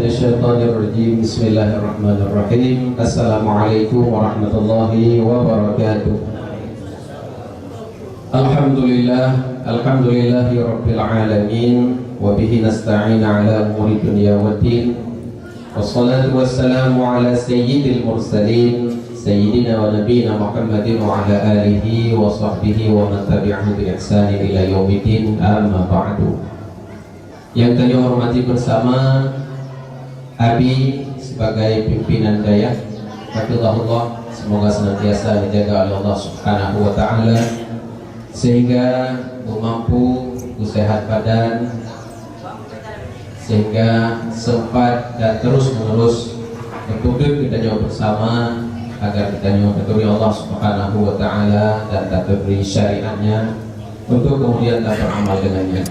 Bismillahirrahmanirrahim. Bismillahirrahmanirrahim. Assalamualaikum warahmatullahi wabarakatuh. Alhamdulillahi rabbil alamin. Wa bihi nasta'in ala umuri dunya waddin. Wassalatu wassalamu ala sayyidil mursalin, sayyidina wa nabiyina Muhammadin wa ala alihi wa sahbihi wa man tabi'ahu bi ihsanin ila yaumiddin. Amma ba'du. Yang kami hormati bersama Abi sebagai pimpinan daya, hafizahullah, semoga senantiasa dijaga oleh Allah Subhanahu wa taala sehingga mampu sehat badan, sehingga sempat dan terus menerus berkumpul kita jauh bersama agar kita mensyukuri Allah Subhanahu wa taala dan tak beri syariatnya untuk kemudian tak beramal dengannya.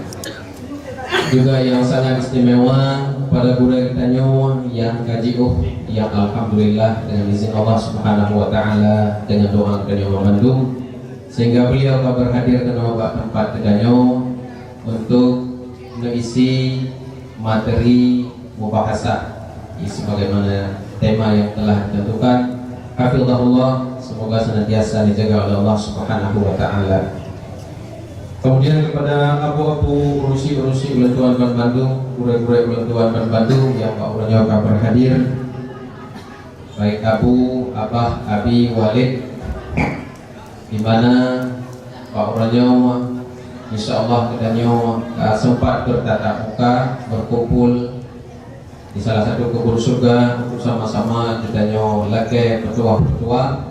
Juga yang sangat istimewa pada guru kita yang kaji yang alhamdulillah dengan izin Allah Subhanahu wa taala dengan doa kita memandung sehingga beliau akan berhadir ke tempat kita untuk mengisi materi mubahasah sebagaimana tema yang telah ditentukan. Hafizahullah, semoga senantiasa dijaga oleh Allah Subhanahu wa taala. Kemudian kepada abu-abu urusi Ulantuan Ban Bandung, gure-gure Ulantuan Ban Bandung yang Pak Ulanyo akan berhadir, baik Abu, Abah, Abi, Walid, di mana Pak Ulanyo insya Allah kedanyo sempat bertatap muka, berkumpul di salah satu kebun surga bersama-sama kedanyo laki petua-petua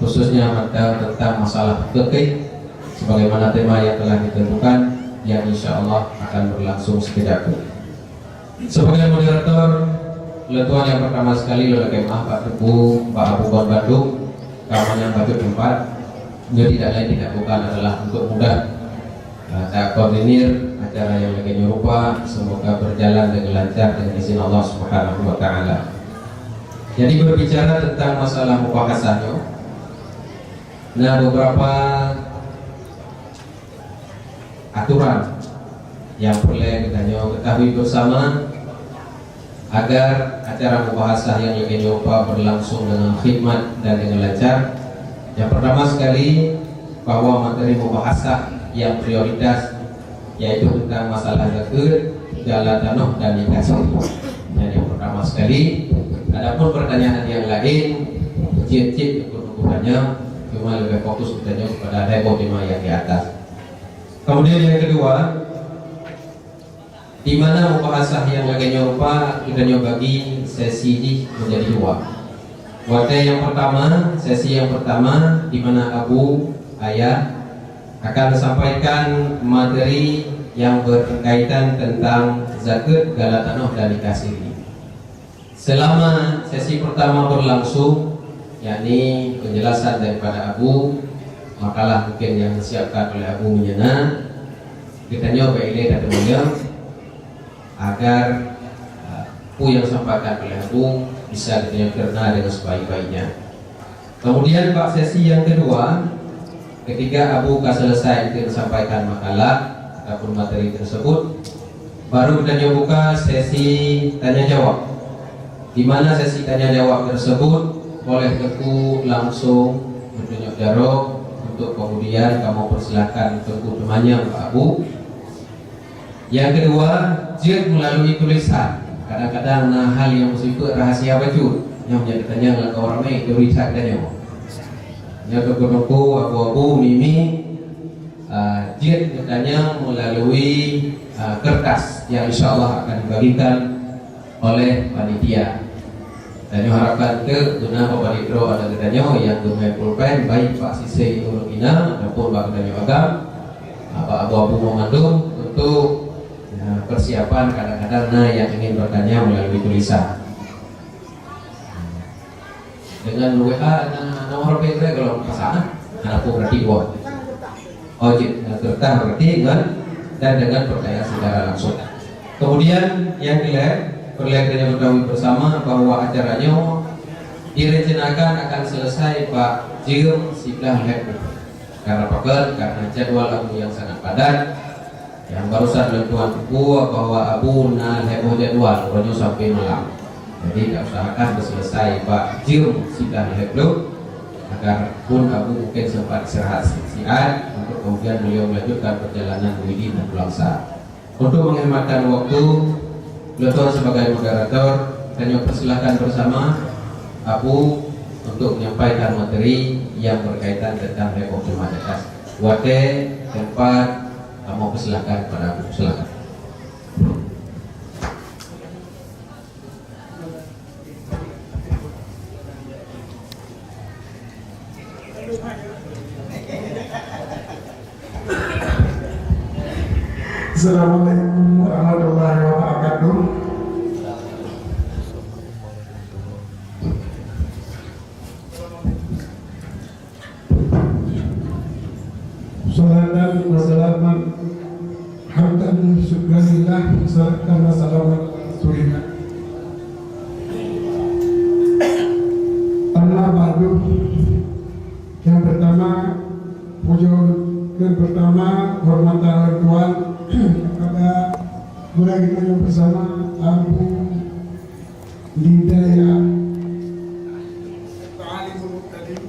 khususnya tentang masalah fikih sebagaimana tema yang telah ditentukan yang insya Allah akan berlangsung sekedarku. Sebagai moderator Ulantuan yang pertama sekali oleh kemah Pak Teguh, Pak Abu Ban Bandung, kawan yang batu tempat, dia tidak lain tidak bukan adalah untuk mudah koordinir acara yang lagi nyerupa, semoga berjalan dengan lancar dengan izin Allah Subhanahu wa taala. Jadi berbicara tentang masalah mubahasahnya, nah beberapa aturan yang perlu kita ketahui bersama agar acara mubahasah yang lagi nyoba berlangsung dengan khidmat dan dengan lancar. Yang pertama sekali bahwa materi mubahasah yang prioritas yaitu tentang masalah zakat, jala tanah dan nikah siri. Yang pertama sekali. Adapun pertanyaan yang lain, cip-cip kebutuhannya cuma lebih fokus kita kepada tema yang di atas. Kemudian yang kedua, di mana mubahasah yang lagi nyoba kita bagi sesi ini menjadi dua. Yang pertama, sesi yang pertama di mana Abu Ayah akan sampaikan materi yang berkaitan tentang zakat, jala tanah dan nikah siri. Selama sesi pertama berlangsung, yakni penjelasan daripada Abu, makalah mungkin yang disiapkan oleh Abu Menyana, kita nyoba ini dan temannya agar Abu yang sampaikan oleh Abu bisa diterima dengan sebaik-baiknya. Kemudian Pak sesi yang kedua, ketika Abu selesai disampaikan makalah ataupun materi tersebut, baru kita buka sesi tanya jawab, di mana sesi tanya jawab tersebut boleh Teguh langsung menunjuk jaro untuk kemudian kamu persilahkan Teguh temannya Pak Abu. Yang kedua, jid melalui tulisan. Kadang-kadang hal yang bersifat rahasia baju yang menjadi tanya ke orang lain tulisan tanya. Yang kedua, Abu Mimi jid bertanya melalui kertas yang insya Allah akan dibagikan oleh panitia. Dan harapkan ke guna Bapak Didro ada kedanyo yang guna pulpen baik Pak Sise Urugina ataupun Pak Kedanyo Agam, Pak Abu mengandung untuk persiapan kadang-kadang yang ingin bertanya melalui tulisan. Dengan WA nomor PG kalau pasangan, anakku berarti dua. Kertas berarti kan, dan dengan pertanyaan secara langsung. Kemudian yang perlihatannya ketahui bersama bahwa acaranya direncanakan akan selesai Pak Jil 9 Karena jadwal Abu yang sangat padat, Yang barusan lentuan buku bahwa abu na heboh jadwal ronyo sampai malam. Jadi kita usahakan selesai Pak Jum sidang heboh agar pun abu mungkin sempat istirahat siang untuk kemudian beliau melanjutkan perjalanan Widi dan Pulangsa. Untuk menghematkan waktu, beliau sebagai moderator kita persilahkan bersama Abu untuk menyampaikan materi yang berkaitan tentang heboh Jum'at. Wate tempat mau persilahkan pada Abu, silakan. Assalamualaikum warahmatullahi wabarakatuh. Salatan wa salaman hamdan syukranillah salatan wa salaman rasulillah. Amma ba'du. Yang pertama, puja dan pertama hormatan orang tua kepada mulai kita yang bersama Abu Lidaya Ta'alimul Muqtadim.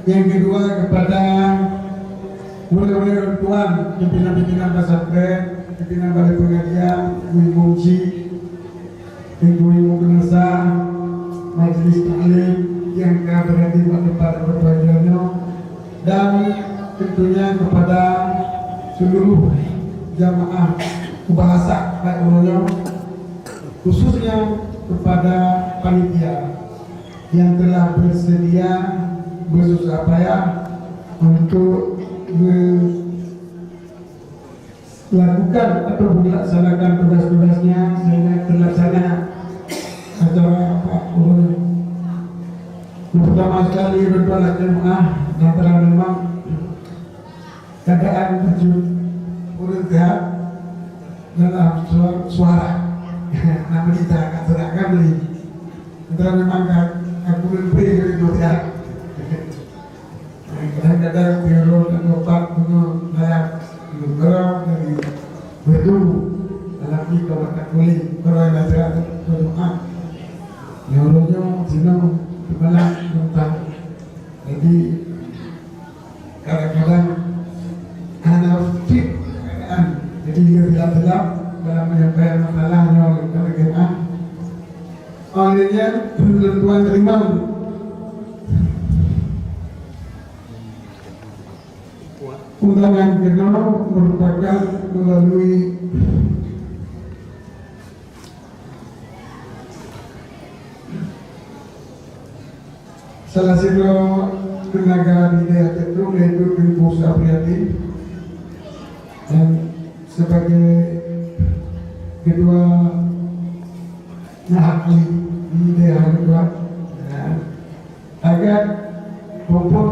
Yang kedua kepada mulai orang tua pimpinan-pimpinan pesantren, pimpinan balai pengajian, ibu Muji, ibu Kenasa, majelis taklim yang berada pada berbahagianya, dan tentunya kepada seluruh jamaah bahasa baik Oroyo, khususnya kepada panitia yang telah bersedia bersusah payah untuk melakukan atau melaksanakan tugas-tugasnya sehingga terlaksana acara Pak Oroyo. Pertama sekali berdoa jemaah yang telah memang keadaan tujuh urut sehat dalam suara namun kita akan serahkan beli antara memang aku beri dari doa kadang-kadang biolog dan otak punya layak bergerak dari betul dalam kita akan beli kalau yang nasihat berdoa neurolnya senang kepala tentang jadi kadang-kadang anak fit keadaan jadi dia tidak gelap dalam menyampaikan masalahnya oleh keadaan olehnya Tuan terima undangan kedua merupakan melalui salah satu tenaga di daerah tertentu yaitu Ibu Sapriati dan sebagai kedua ahli di daerah kedua agar maupun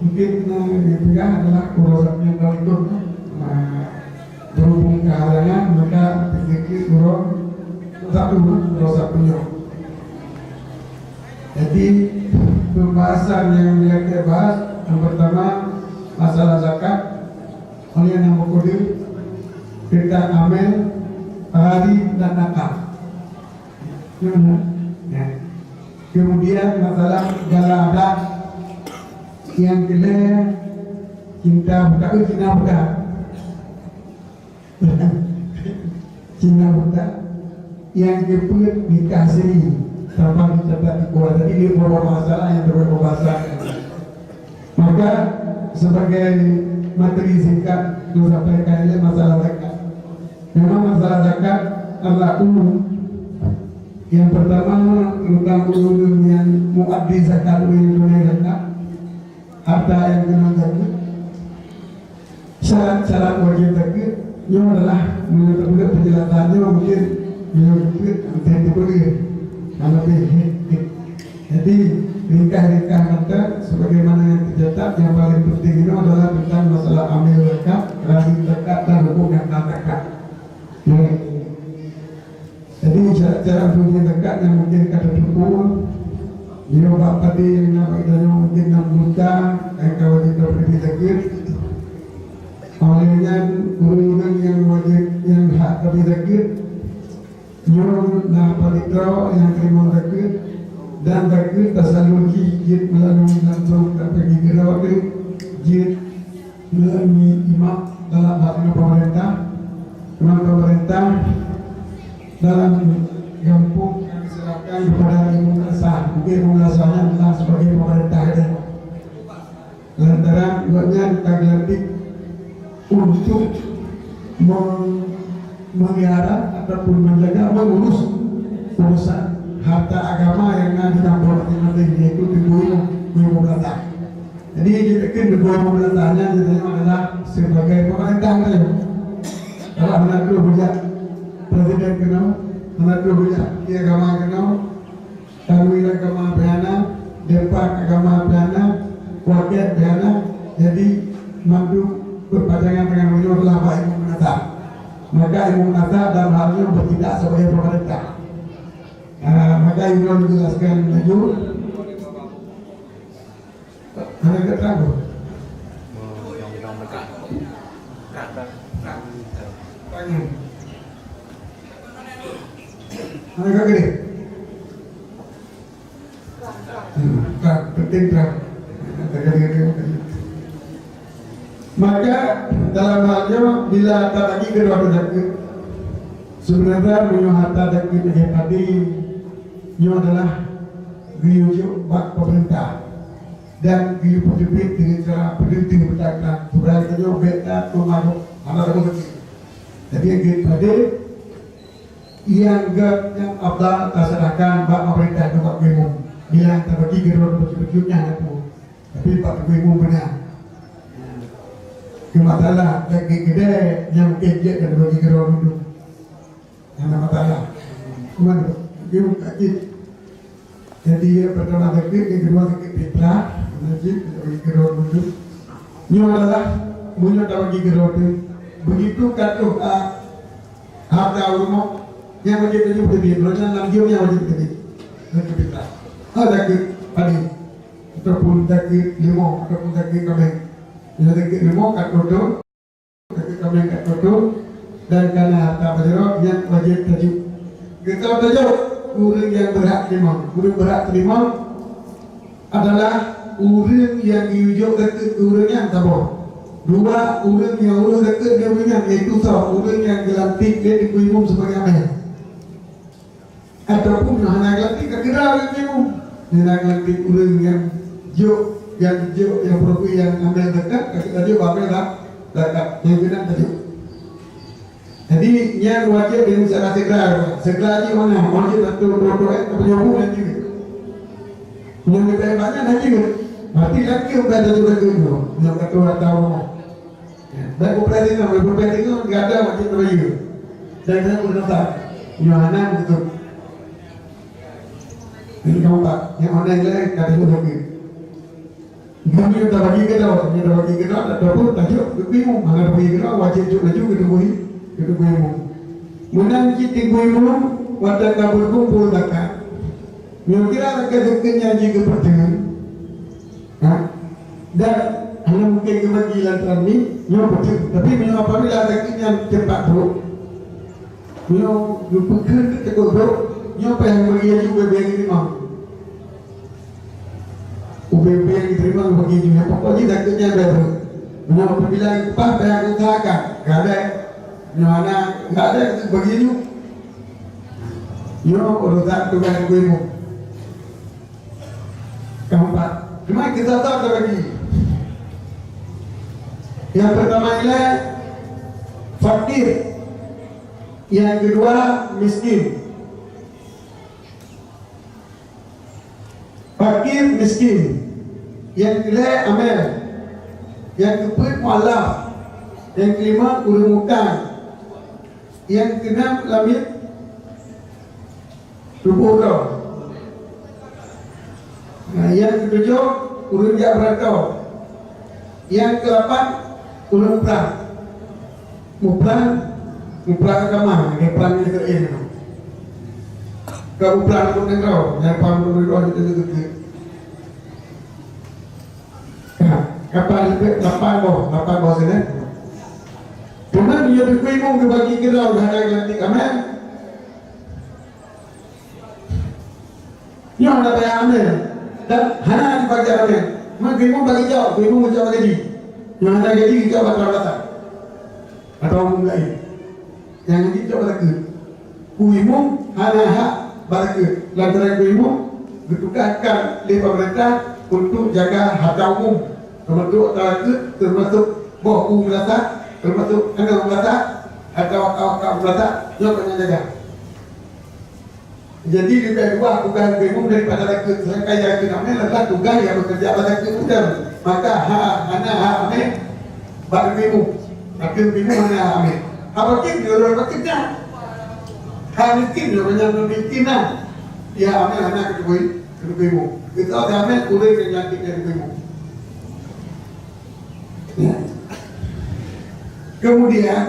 mungkin juga adalah urusnya itu berhubung kehalangan maka pikir urus satunya. Jadi pembahasan yang kita bahas yang pertama masalah zakat oleh yang kode kita amel hari dan nakal. Ya. Kemudian masalah galada yang kedua cinta buta cinta buta yang kedua nikah siri tanpa dicatat di kuat. Jadi ini beberapa masalah yang berbeda bahasa. Maka sebagai materi singkat yang sampaikan ini masalah zakat. Memang masalah zakat adalah umum. Yang pertama tentang ulum yang muaddi zakat yang tunai zakat, harta yang kena zakat. Syarat-syarat wajib zakat itu adalah menurut penjelasannya mungkin menurut anti jadi ringkah-ringkah kata sebagaimana yang tercatat yang paling penting itu adalah tentang masalah amil zakat, rahim zakat dan hukum yang zakat. Jadi cara bunyi zakat yang mungkin kata tubuh Iyo bapak tadi yang nak kita mungkin nak buka, kalau kita pergi sakit, olehnya urungan yang wajib yang hak tapi sakit, iyo nak palito yang terima sakit dan sakit tersalur jid melalui langsung pergi gerak jid melalui imam dalam hal pemerintah, dalam kampung diserahkan kepada ilmu nasah. Mungkin ilmu nasahnya adalah sebagai pemerintah ini. Lantaran buatnya dilantik untuk memelihara ataupun menjaga mengurus urusan harta agama yang ada di kampung ini, yaitu ilmu nasah. Jadi ditekan ilmu nasahnya adalah sebagai pemerintah ini. Kalau anak itu hujat presiden kenal, anak itu hujat dia agama kenal, tanwil agama pihana, depak agama pihana, wakil pihana. Jadi mandu berpasangan dengan beliau adalah Pak Ilmu Menata. Maka Ilmu Menata dalam hal ini bertindak sebagai pemerintah. Maka Ilmu menjelaskan lagi. Ada kata Mereka gini, penting terang. Maka dalam halnya bila tak lagi kedua sakit, sebenarnya punya harta sakit yang tadi, ini adalah giujuk bak pemerintah dan giu penerbit dengan cara peneliti bercakap. Sebenarnya kita beda tuh anak kecil. Jadi yang tadi yang abdal terserahkan bak pemerintah itu bak umum. Bila terbagi gerot betul-betulnya itu, tapi bak umum benar. Masalah bagi gede yang kejek dan bagi gerot itu, yang masalah. Cuma dia kecil. Jadi pertama sakit, yang kedua sakit fitrah, nanti bagi gerot itu. Ini adalah punya bagi gerot itu. Begitu kata harta umum yang wajib itu berdiri, belanja lanjut yang wajib berdiri, lanjut kita. Ada ke padi, ataupun sakit limau, ataupun sakit kambing. Yang sakit limau kat kotor, sakit kambing kat kotor, dan karena harta berjeruk yang wajib tajuk. Kita tajuk urang yang berhak terima. Urang berhak terima adalah urang yang diujuk ke urang yang tabur. Dua urang yang urus dekat dia punya, iaitu urang yang dilantik dia diumum sebagai amil. Ataupun hanya dilantik ke kira orang diumum. Dia dilantik urang yang profil yang ambil dekat, kita juga ambil dekat yang tidak tajuk. Jadi yang wajib dengan cara segera aja mana wajib betul penyambung nanti. Yang lebih banyak nanti berarti lagi udah ada juga itu yang ketua tahu. Baik operasi itu nggak ada wajib berayu. Dan saya berdasar Yohana begitu. Ini kamu pak, yang mana yang lain kata itu lagi. Kami kita bagi kita, ada pun tajuk bingung mana bagi kita wajib juga kita bui mu. Menang kita bui mu, wadah kabur kumpul dekat. Kira kedekatnya jika pertengahan, dan hanya mungkin kebagilan kami, betul. Tapi apabila sakitnya cepat bro, pekerja cukup bro, apa yang bagi juga BBM diterima, UBB yang diterima bagi juga. Pokoknya sakitnya ada bro. Apabila pas yang usahakan, nggak ada, nggak ada bagi juga. Urusan tugas gue mu. Keempat, cuma kita tahu lagi. Yang pertama ialah fakir. Yang kedua miskin. Fakir miskin. Yang kedua amil. Yang keempat mualaf. Yang kelima urumukan. Yang keenam lamit tubuh kau. Yang ketujuh urun jabrat kau. Yang ke-8 ulun muplan agama, muplan ini. Ke uplan pun engkau, yang paham dulu itu kapal lapan bawah sana. Kemudian dia berkuih ke bagi kerau dah ada ganti amal. Yang ada bayar amal dan hana dibagi amal. Maka bagi jauh, kuih jauh gaji. Yang ada gaji kita batal atau umum lain. Yang gaji jauh batal. Kuih hana hak batal. Lantaran kuih ditugaskan oleh pemerintah untuk jaga harta umum, termasuk bawah umum melata, termasuk anda melata atau awak melata yang akan jaga. Jadi lebih dua tugas umum daripada rakyat kaya namanya adalah tugas yang bekerja pada rakyat. Maka hak amin bagi umum, mana amin. Apa kita orang bekerja? Hak miskin orang yang miskin ya amin anak kedua kita ada amin kulit yang cantik dari kedua. Ya. Kemudian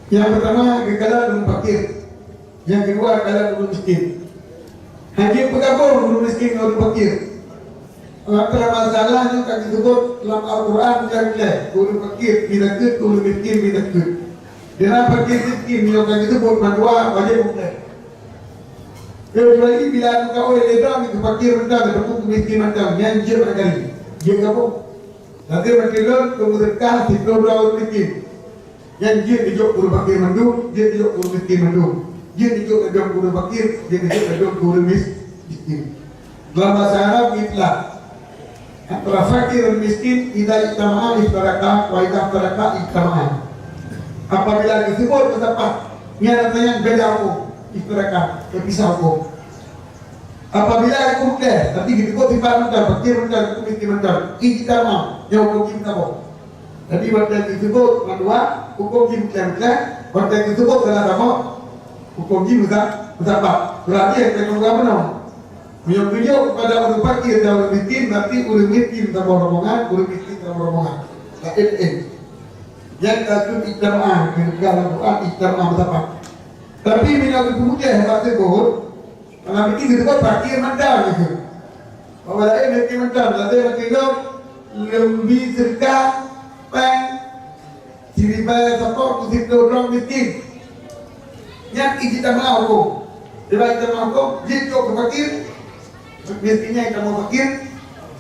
yang pertama kekalahan belum fakir, yang kedua kekalahan belum miskin. Haji bergabung belum miskin belum fakir. Antara masalahnya kan disebut dalam Al-Quran dan belum fakir bila ke belum miskin bila ke. Dalam fakir miskin yang kan disebut mandua wajib bukan. Kecuali bila kau ledang itu fakir rendah bertukar miskin macam yang dia berkali dia gabung nanti berkilon kemudian si orang miskin yang dia dijuk guru fakir mandu dia dijuk guru miskin mandu dia dijuk kedua guru fakir dia dijuk kedua guru miskin. Dalam bahasa Arab itulah antara fakir dan miskin idza ijtama'a iftaraka wa idza iftaraka ijtama'a. Apabila disebut tempat nyatanya beda aku iftaraka terpisah aku. Apabila aku mungkin, tapi kita kau tiba mental, fakir mental, aku miskin mental, kita mau, yang hukum kita mau. Jadi waktu disebut kedua, hukum kita mental, waktu disebut salah sama, hukum kita apa? Berarti yang kita juga benar. Yang tunjuk kepada orang fakir dan orang miskin, berarti orang miskin sama rombongan, orang miskin sama rombongan. Yang takut ijtamaah, negara Quran ijtamaah berapa? Tapi minat kemudian hebat sebut. Kalau bikin gitu kan fakir mandal gitu. Kalau lain fakir mandal, nanti fakir lebih serka pen ciri bayar support untuk orang miskin. Yang kita mau, kalau kita mau, jika kita fakir, miskinnya kita mau fakir,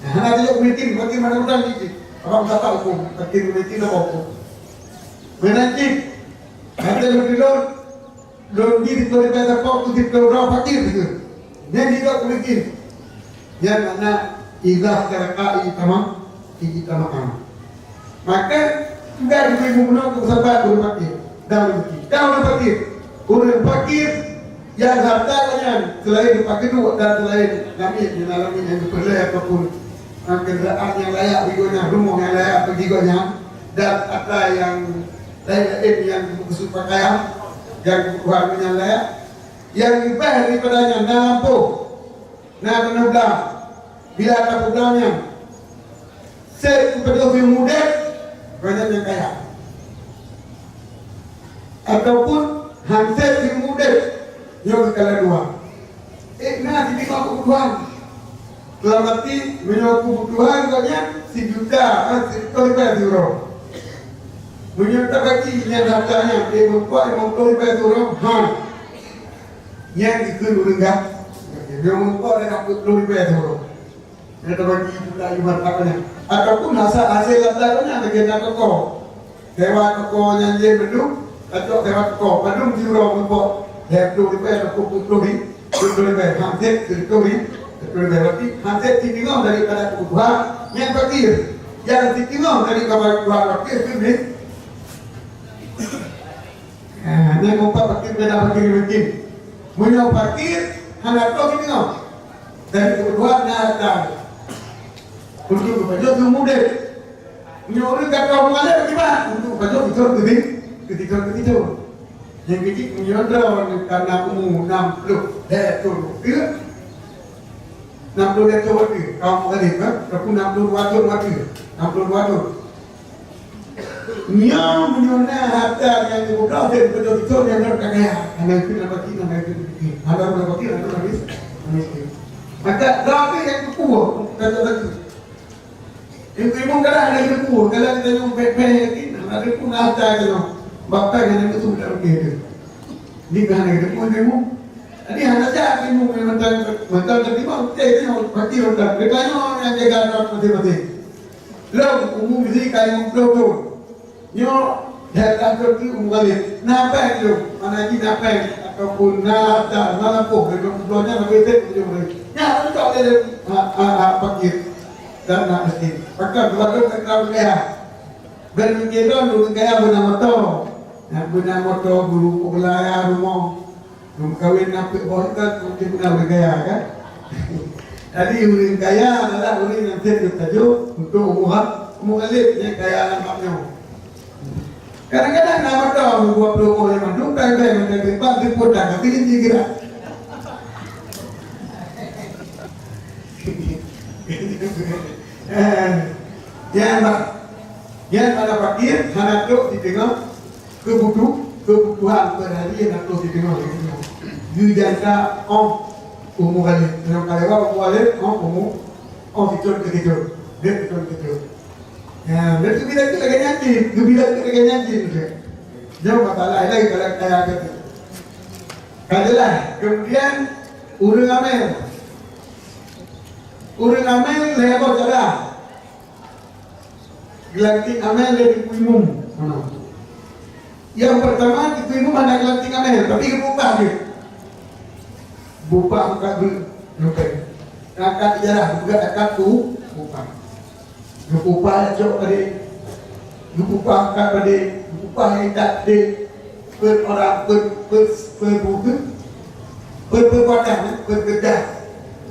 hanya juga miskin mana orang gitu. Apa tak tahu fakir miskin apa hukum? Menanti, nanti fakir lebih dari bayar support untuk orang fakir gitu. Yang juga miskin, yang mana idah terkai tamam. Maka juga diberikan kesabaran guru fakir dan miskin. Kalau fakir, guru fakir yang hartanya selain fakir dan selain kami yang diperlai apapun kendaraan yang layak begonya, rumah yang layak begonya, dan ada yang lain yang bersuka kaya, yang kebutuhan yang layak. Yang lebih daripadanya nak lampu, nak penablah, bila ada programnya, saya kepada yang muda, banyak yang kaya, ataupun hansel yang muda, yang berkala dua. Nak ditinggal kebutuhan, dalam arti menyokong kebutuhan banyak $1 juta, €1 menyerta bagi yang hartanya, membuat €50 yang itu rendah, dia membuat dengan $50 Kita bagi juga iman apanya, ataupun hasil lantarannya bagian toko, sewa toko yang dia berdua, atau sewa toko, bandung €1 membuat $50 atau $50, hampir $50, berarti hampir tinggal daripada kebutuhan yang fakir, yang tinggal dari kebutuhan fakir ini. Yang membuat fakir beda fakir miskin. Menyau fakir, anak kau ini ngau. Dan kebutuhan ada. Untuk baju muda. Menyau orang kata orang mana bagaimana? Untuk baju betul ketika. Yang kecil menyau orang karena umur 60 hektare. 60 hektare. Kamu kali kan? Aku 60 watt. Yang punya harta yang dibuka dan betul-betul yang terkaya. Anak itu nak bagi, anak miskin. Maka tapi yang kuat kata lagi. Ibu kadang ada debu, kadang kita yang pek-pek, ada pun ada kalau bapak yang itu sudah begitu. Di mana debu debu? Jadi hanya saja ibu mental terima, saya pasti mental. Kerana yang jaga orang mati-mati. Lalu umum mesti kayu peluru. Nyo datang pergi umumkali. Napa itu? Mana lagi napa? Ataupun nada, mana pun. Belumnya lebih tinggi. Ya, itu ada pakir dan nak mesti. Maka belakang terkau kaya. Berminggiran dulu kaya benamoto. Benamoto guru pelaya rumah. Kawin nampak bawah kan mungkin benar bergaya kan. Jadi urin kaya adalah urin yang tidak tajuk untuk umum alif yang kaya nampaknya. Kadang-kadang nama tahu buat pelukau yang mandung kaya macam tempat dipotong tapi ini kira. Yang mana fakir, mana tu ditengok kebutuhan berhari yang tu ditengok. Jujasa umum kali, kalau kalau kali umum fitur kekitur, dia fitur kekitur. Ya, berarti bila kita lagi nyanyi, bila kita lagi nyanyi tu, jauh masalah lagi kalau kaya gitu. Kadalah, kemudian urang amel lebar jalan. Gelanting amel dari kuimum. Yang pertama di kuimum ada gelanting amel, tapi berubah dia. Buka angkat lupa, angkat jarak, buka angkat tu, buka jauh tadi, buka angkat tadi, buka yang tak di per orang perbuatan, bergedah,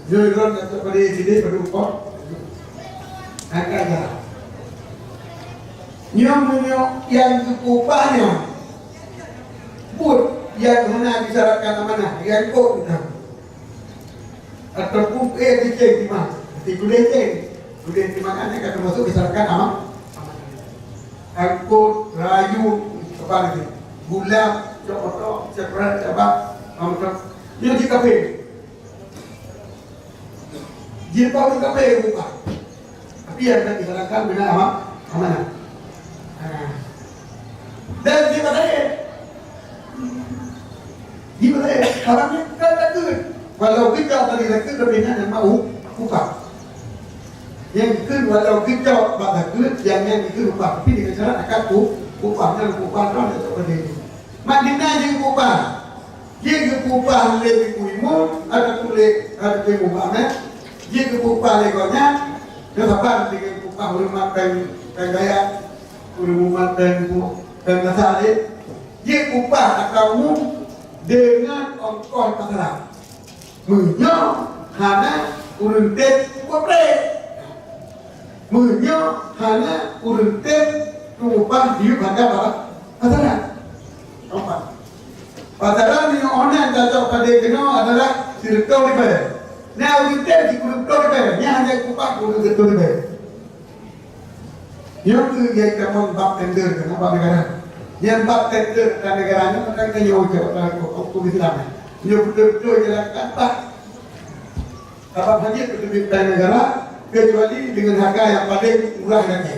jualan atau pada sini berumpa, angkat jarak. Nyom yang upahnya, pun yang mana disyaratkan mana, yang kau tidak. Ataupun dicek di mana? Boleh di mana? Kata masuk misalkan amal, angkut, rayu, apa lagi? Gula, cokoto, cepat, apa? Dia di kafe. Jika di kafe buka, tapi yang disarankan benar amal. Dan di mana? Orangnya kan takut. Walau kita tadi lagi lebihnya yang mau buka. Yang itu walau kita takut yang itu buka. Tapi dengan cara akan bukanya orang itu berdiri. Madinah yang buka. Yang buka lebih kuimu ada kulit ada kuimu banget. Yang buka legonya depan dengan buka rumah dan gaya rumah dan nasari. Yang buka akamu dengan ongkos pasaran. Menyo hana uruntet kuapre. Menyo hana uruntet kuupah diu pada apa? Pasaran. Apa? Pasaran yang orang cocok pada kena adalah sirkau dibayar. Nah uruntet di kurukau dibayar. Nya hanya kuupah kurukau dibayar. Yang tu dia kamu bab tender kenapa negara? Yang bab tender dan negaranya mereka kaya ucap waktu Islam. Dia betul-betul jalankan tak apa saja keterbitakan negara kecuali dengan harga yang paling murah lagi.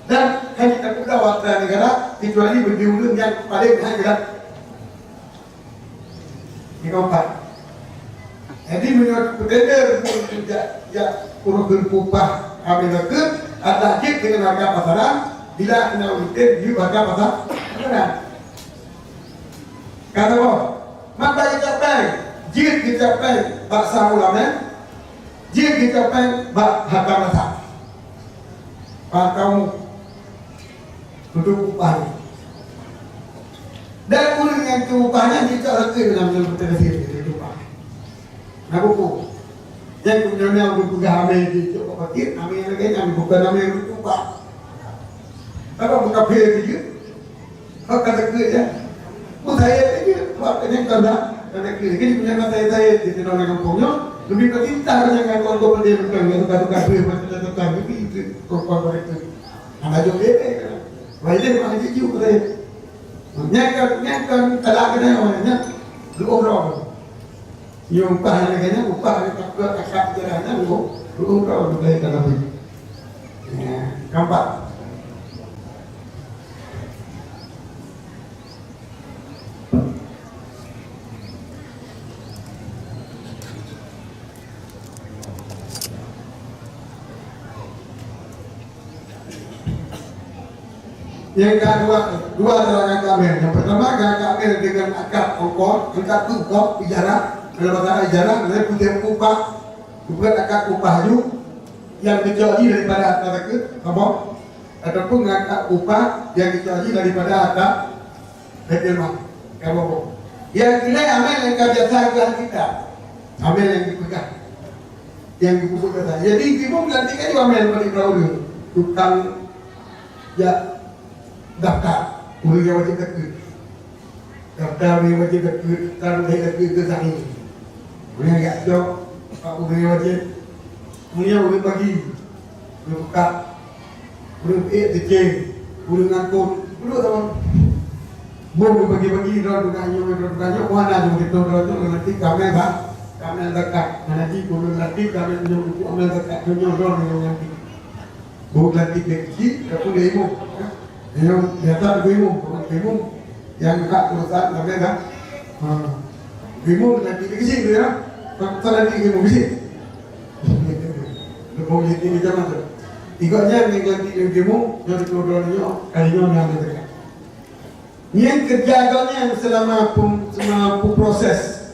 Dan hanya tak pula warga negara kecuali berdiulung yang paling harga. Ini keempat. Jadi menurut tender tidak kurang berupah ambil ke ada jik dengan harga pasaran bila kena ulitin di harga pasaran. Kata apa? Maka dicapai, jika dicapai bahasa ulama, jika dicapai harga masa, kamu untuk upah. Dan kuring yang itu upahnya kita lagi dalam yang berterusir itu upah. Nah buku, yang kemudiannya buku hamil di Joko Fakir, hamil lagi yang bukan hamil itu upah. Apa buka pilih itu? Kau kata kerja. Saya ini waktunya karena kiri punya saya di dalam kampungnya lebih kecinta dengan kalau dia bukan tukar tukar itu korban itu anak jauh bebe kan wajib mana cicu kerja nyakan telah kena orangnya lu orang yang upah neganya upah kakak jalannya lu orang mulai kalau Keempat, yang dua adalah kakak amil. Yang pertama kakak amil dengan akad ongkos, akad tukok ijarah, dalam bahasa ijarah, adalah putih upah, bukan akad upah ju yang kecuali daripada akad akad, apa? Ataupun akad upah yang kecuali daripada akad reklama, apa? Yang nilai amil yang biasa agak kita, amil yang dipegang, yang dipupuk kata. Jadi ibu gantikan juga amil pada Ibrahim, tukang ya daftar boleh wajib dekat daftar boleh wajib dekat taruh dekat ke sana boleh agak jauh pak boleh wajib boleh bagi boleh buka boleh diceng boleh ngangkut boleh teman boleh bagi-bagi drone mana juga kita drone nanti kami dekat nanti boleh nanti kami menjadi dekat dunia drone yang nanti boleh nanti kecil tapi dia ibu yang biasa bingung yang tak perusahaan namanya kan bingung nanti kisi tu ya tak nanti bingung kisi lebih ini zaman tu igaknya yang nanti bingung yang kedua-duanya kalinya yang dekat yang kerjanya selama proses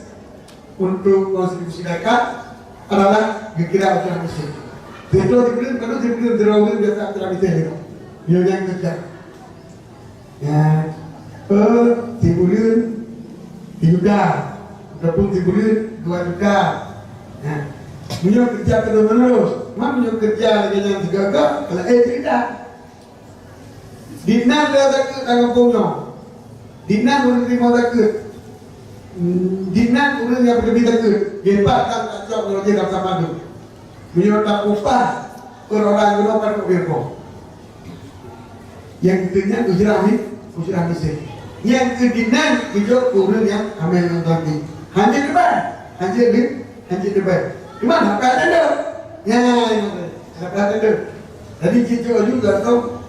untuk konstitusi dekat adalah dikira aturan mesin itu dibeli terawih biasa aturan mesin yang kerja ya, sebulan 3 juta ataupun sebulan 2 juta. Nah, punya kerja terus, punya kerja lagi yang digagal, kalau tidak. Dinan dia tak tanggung punya, dinan boleh terima tak dinan boleh yang lebih tak hebat kan tak cocok kalau dia tak sama tu. Punya tak upah orang pada berko. Yang ketiga ujrah misal. Yang kedinan hijau kurun yang amil yang tadi. Hanya depan. Di mana? Apa ada? Ya, apa ada? Jadi kita juga tahu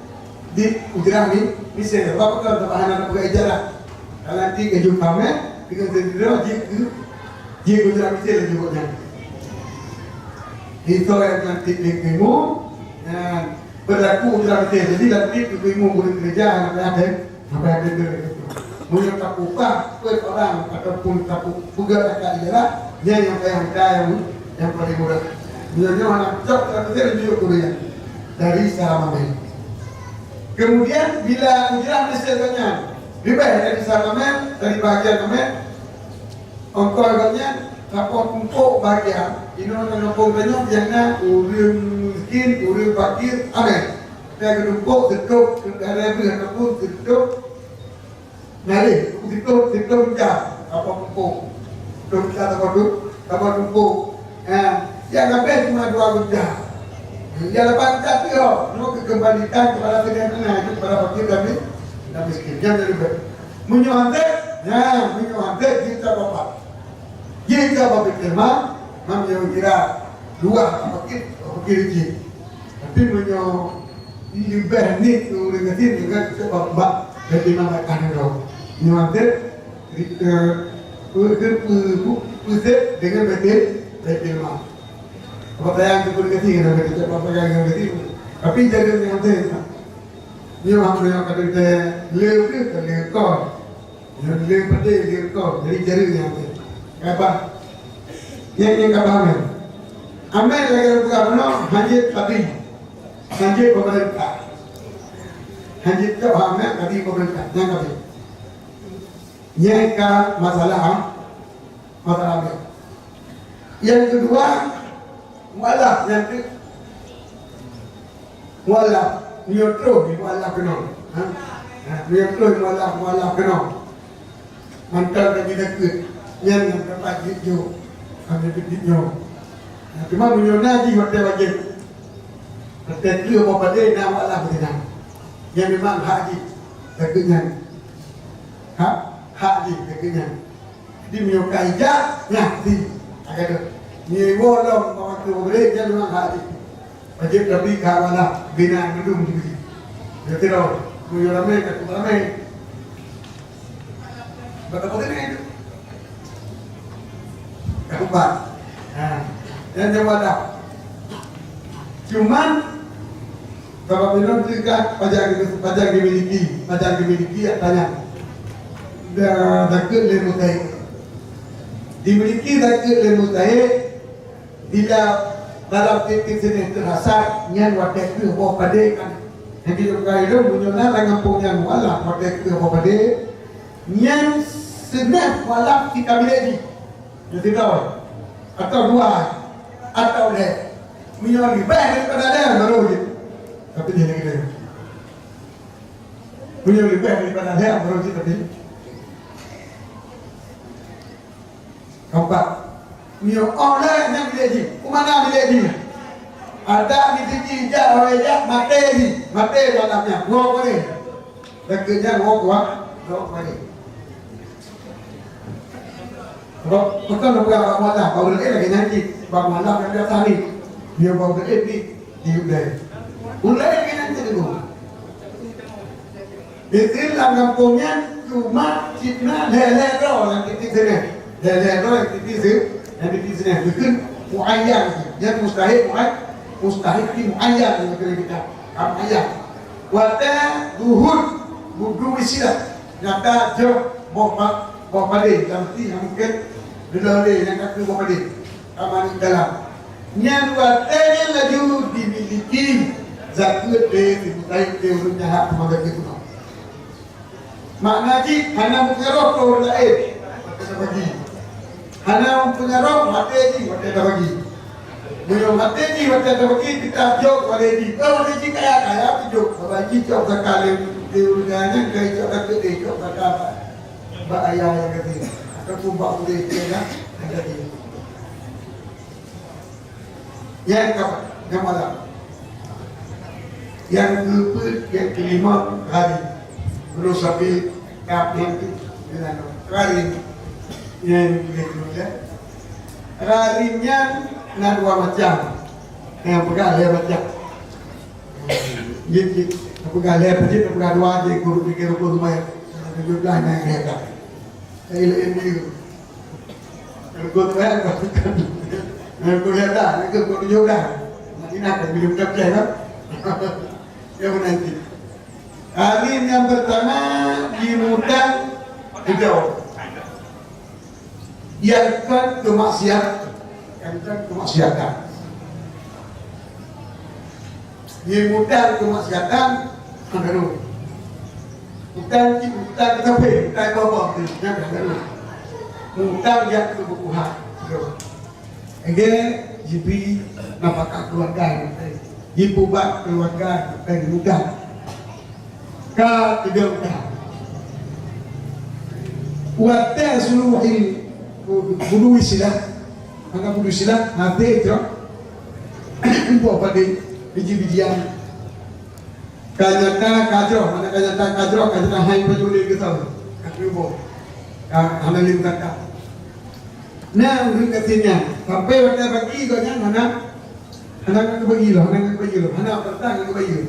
di ujrah misal. Apa kalau tambahan anak buka ijarah? Kalau nanti keju pamer, dengan sendiri dia ujrah misal juga. Itu yang nanti dikemu. Berlaku ujrah misal. Jadi nanti ibu boleh kerja apa ada itu. Boleh tak upah per orang ataupun tak juga tak ijarah dia yang paling mudah. Biasanya mana cok terkecil juga kuliah dari Salamamel. Kemudian bila ujrah misalnya ribet dari Salamamel dari bagian Amel ongkol agaknya lapor kumpul bagian ini orang kumpulnya jangan urang miskin, urang fakir, Amel. Saya kedumpuk, tutup, ada ataupun tutup, nari, tutup jam, apa kumpul, tutup jam apa kumpul, yang habis cuma 2 jam. Yang lepas tapi no kekembalikan kepada sederhana itu kepada fakir dan miskin. Jangan lupa, menyuhantet kita bapak, kita bapak terima, kira 2 fakir izin, tapi Ibernit uringatin dengan sebab dari mana kan itu nyuatir pusat dengan betul mah apa yang kemudian dengan betul apa yang betul tapi jadi nyuatir dia yang kata lekor jadi jadi nyuatir apa yang kabar amel lagi bukan mana hanya tadi Hanjit pemerintah, hanjit kepahaman tadi pemerintah, yang kami, yang masalah. Yang kedua, mualaf neutro di mualaf kena, neutro di mualaf kena, mantel lagi dekat, yang tempat hijau, kami hijau, cuma menyonaji hotel wajib. Tetapi apa dia nak Allah bertenang. Yang memang haji dekenyan. Haji dekenyan. Jadi menyukai jahnya di. Ada ni wolong waktu boleh dia memang haji. Wajib lebih kawalah binaan gedung juga. Dia tidak, punya ramai, kata ramai. Betapa ini itu. Keempat, yang jawab. Cuman Bapak Bino juga pajak dimiliki tanya. Dakut lemutai. Dimiliki dakut lemutai bila dalam titik sini terasa nyan wadah itu bawa pada kan. Jadi kalau itu munculnya langampung yang wala wadah itu bawa pada nyan senang wala kita miliki. Jadi tahu atau dua atau deh minyak lebih baik daripada ada baru je. Tapi dia lagi dia minyak lebih baik daripada ada baru je tapi. Keempat, minyak orang yang miliki, mana miliki? Ada miliki jauh aja mati dalamnya. Gua boleh, dekerja gua boleh. Bukan beberapa malam, baru lagi nanti, baru malam yang biasa ni, dia baru lagi di udai. Udai lagi nanti dulu. Itu dalam kampungnya cuma cipna lelero yang titik sini, lelero yang titik sini, bukan muayyan, yang mustahil di muayyan yang kita muayyan. Wata duhur, budu wisilah, nyata jauh bawa pada, nanti mungkin dulu yang kata bawa pada aman dalam yang watanya laju dimiliki zakat dibutai diurutnya hak pemakai itu makna ji hana punya roh kau lain kita bagi hana punya roh mati ji kita bagi belum mati ji kita bagi kita jauh pada ji kalau ji kaya jauh bagi jauh sekali diurutnya kaya jauh sekali jauh sekali bahaya yang ketiga atau bau dia ada dia yang keempat yang kelima hari terus sampai yang dengan hari yang kedua harinya ada dua macam yang pegang dia macam jadi pegang dia macam pegang dua je guru pikir guru rumah juga yang hebat ini guru saya aku lihat dah, aku tunjuk dah. Nanti nak minum kapten kan? Yang nanti. Hari yang pertama dimudang hijau. Biarkan kemaksiatan. Dimudang kemaksiatan mengeluh. Bukan tapi bukan bawa yang mengeluh. Mudang yang kebukuhan. Again, jipi nafkah keluarga, jipu bak keluarga dan mudah. Tidak mudah. Wadah seluruh ini budu isilah, maka budu isilah nanti itu, buat pada biji-bijian. Kajata kajro, mana kajata hai penjuli kita, kajro, amalin kata. Nah, urut katanya, sampai waktu bagi kau jangan anak bagi lo, anak pertang bagi lo.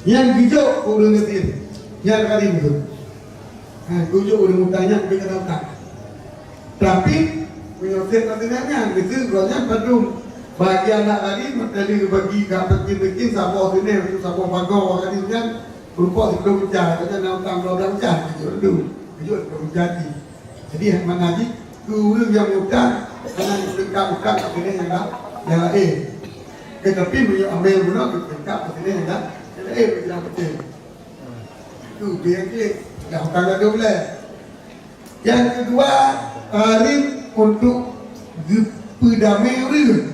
Yang hijau urut katanya, yang kali itu, hijau urut mutanya kita tahu. Tapi penyokong katanya, itu kalau padum bagi anak tadi, tadi bagi kapan bikin sapo sini, sapo bago, katanya berupa sebelum hujan, katanya nak tambah hujan, hijau belum jadi. Jadi yang mana lagi? Guru yang mudah, karena bukan katanya yang lain. Tetapi beliau ambil guna bukan katanya yang lain yang betul. Itu biar dia dah bukan boleh. Yang kedua, alim untuk gepedamai urut.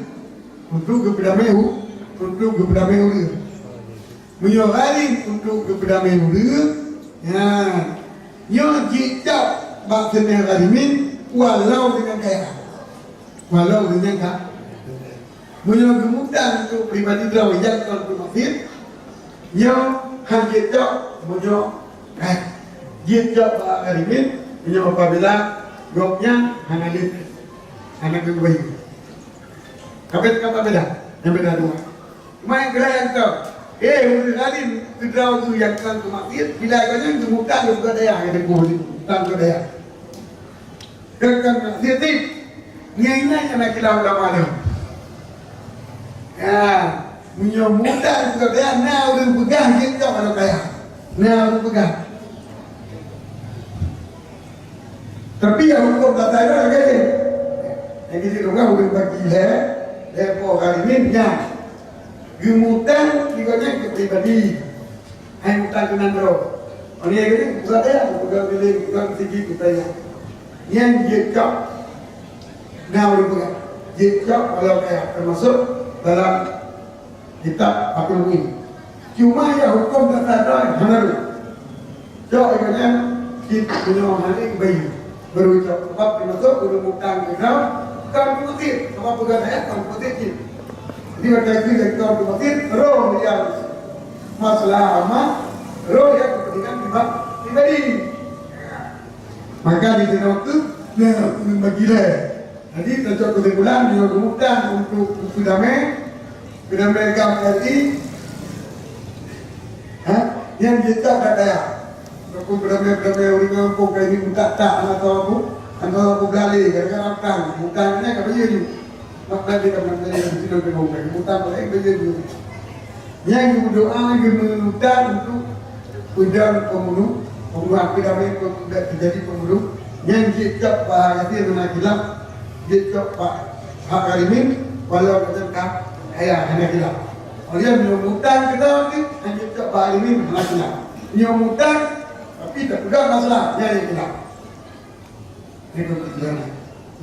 Untuk gepedamai urut. Beliau alim untuk gepedamai urut. Yang jika maksudnya alimin walau dengan kaya, walau dengan kaya, punya kemudahan untuk pribadi terawat kalau masih, yang hanya jauh punya kaya, jauh berimin, punya apabila gopnya hanya anak yang baik. Kapit beda, yang beda dua. Main kelayan kau. Udah kali kedrau tu yang kan tu masjid. Bila kau yang kemutan tu kau daya yang kau tan kau daya. Kan masjid ni. Ni yang nak kilau lama tu. Ya, menyomutan kau daya. Nah udah pegang kita kalau kaya. Nah udah pegang. Tapi yang hukum tak ada lagi. Yang kita dengar hukum bagi lepo kali ni yang gemutan dikonya ke pribadi. Hai mutan kenan bro. Oni ini bukan dia, bukan pilih, bukan segi kita ya. Yang jejak, nah boleh bukan. Jejak kalau kayak termasuk dalam kitab Akil ini. Cuma ya hukum tak ada, benar. Jauh ikannya kita punya hari bayi berucap sebab termasuk udah mutan kenal. Kan putih, apa pegang ayat kan putih. Jadi berkaitan dengan kaum putih, roh yang masalah amat, roh yang kepentingan pribadi. Maka di dalam itu, bagilah. Jadi terjadi kesimpulan dengan kemudian untuk kedamaian kaum tadi, yang kita kata, aku kedamaian orang kampung kayak ini tak atau apa. Antara aku gali, gara-gara kan, mutannya apa je tu? Maka dia kena beli di sini berbuka, mutan boleh beli tu. Yang berdoa gemutan untuk udang pembunuh piramid tidak terjadi pembunuh. Yang jejak bahaya dia menakilah, jejak hak kalimin, walau macam ayah hanya kilah. Oleh menyumbutkan kita ni, yang jejak bahaya ini menakilah. Menyumbutkan, tapi tak pegang masalah, yang kilah. Itu kerjanya.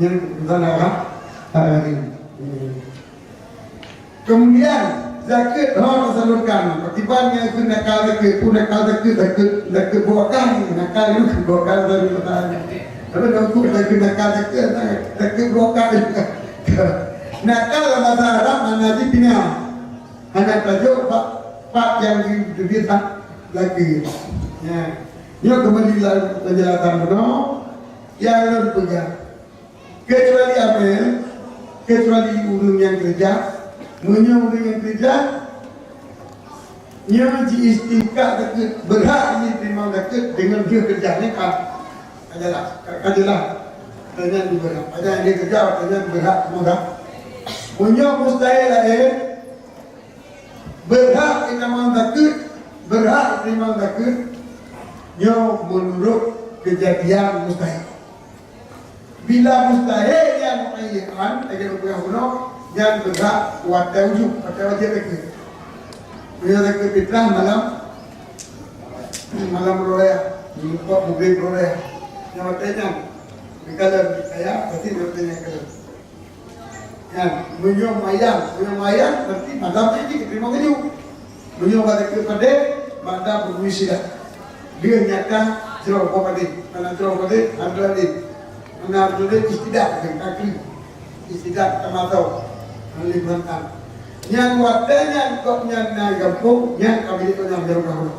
Yang kerjanya hari ini. Kemudian zakat harus salurkan. Akibatnya itu nakal zakat, zakat buahkan. Nakal itu buahkan dari petani. Tapi kalau zakat nakal zakat buahkan. Nakal bahasa Arab mana pina. Hanya tajuk pak yang dibita lagi. Ya. Ia kembali penjelasan benar. Yang pegang kecuali apa ya? Kecuali urung yang kerja, urung yang kerja, yang istiqah berhak ini terima zakat dengan dia kerjanya adalah dengan berhak. Ada yang dia kerja, dengan berhak semoga. Punya mustahil lain berhak terima zakat, berhak terima zakat, yang menurut kejadian mustahil. Bila mustahil yang mengayikan, agar berguna yang berhak wadah wujud, wadah wajib lagi. Bila lagi fitrah malam beroleh, lupa bukti beroleh. Yang wadahnya, kalau saya pasti bertanya kalau. Yang menyuam mayang, nanti malam ini diterima keju. Menyuam pada kepada, pada bermisi dah. Dia nyata jeruk pada, mana jeruk pada, ada lagi. Benar juga istidak dengan kaki, istidak tamatau, melibatkan. Yang wadahnya kau yang naik kampung, yang kami itu yang berubah.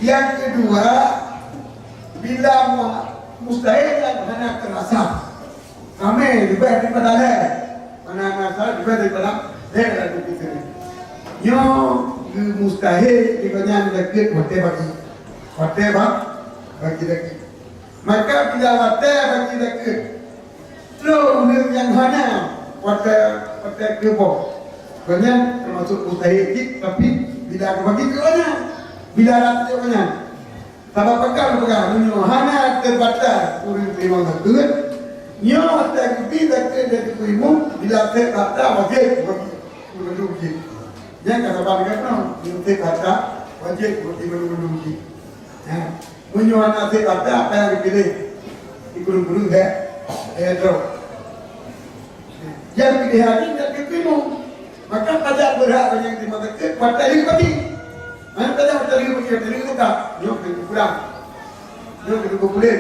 Yang kedua, bila mustahil yang mana terasa, kami lebih daripada leh, mana nasa lebih daripada leh lagi kita. Yang mustahil dikanya dekat wate bagi lagi. Maka bila wadah bagi dekat, lo yang mana wadah kebok, banyak termasuk mustahil, tapi bila aku bagi ke mana, bila rata ke mana, sama pegang, hana terbatas, urus terima dekat, nyo wadah kita dekat terima, bila terbatas wajib bagi urus. Yang kata balik kan, nyo terbatas wajib bagi urus. Menyuan nasib apa yang dipilih ikut-ikut itu. Yang pilihan ini tidak diterima, maka pajak berhak yang terima zakat pada hari pagi. Mana pajak pada hari pagi dari itu tak? Nyok itu pulang, nyok itu kumpulin.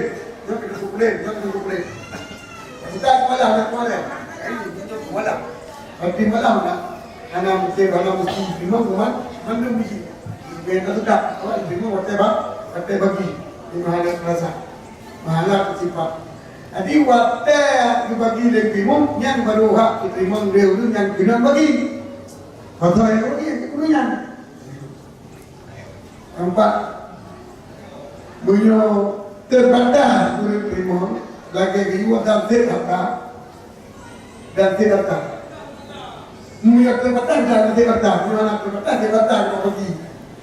Kita malam nak malam, ini nyok malam. Nanti malam nak, anak mesti terima kuman, mana mesti. Benda tu tak, kalau terima whatever bagi. Mahalat rasa, mahalat sifat. Jadi wadah dibagi lebih yang baru hak diterima beliau yang kena bagi. Atau yang ini kemudian nampak bunyo terbatas kulit primon lagi jiwa dan tidak Mulia terbatas dan terbatas, mana terbatas kau pergi.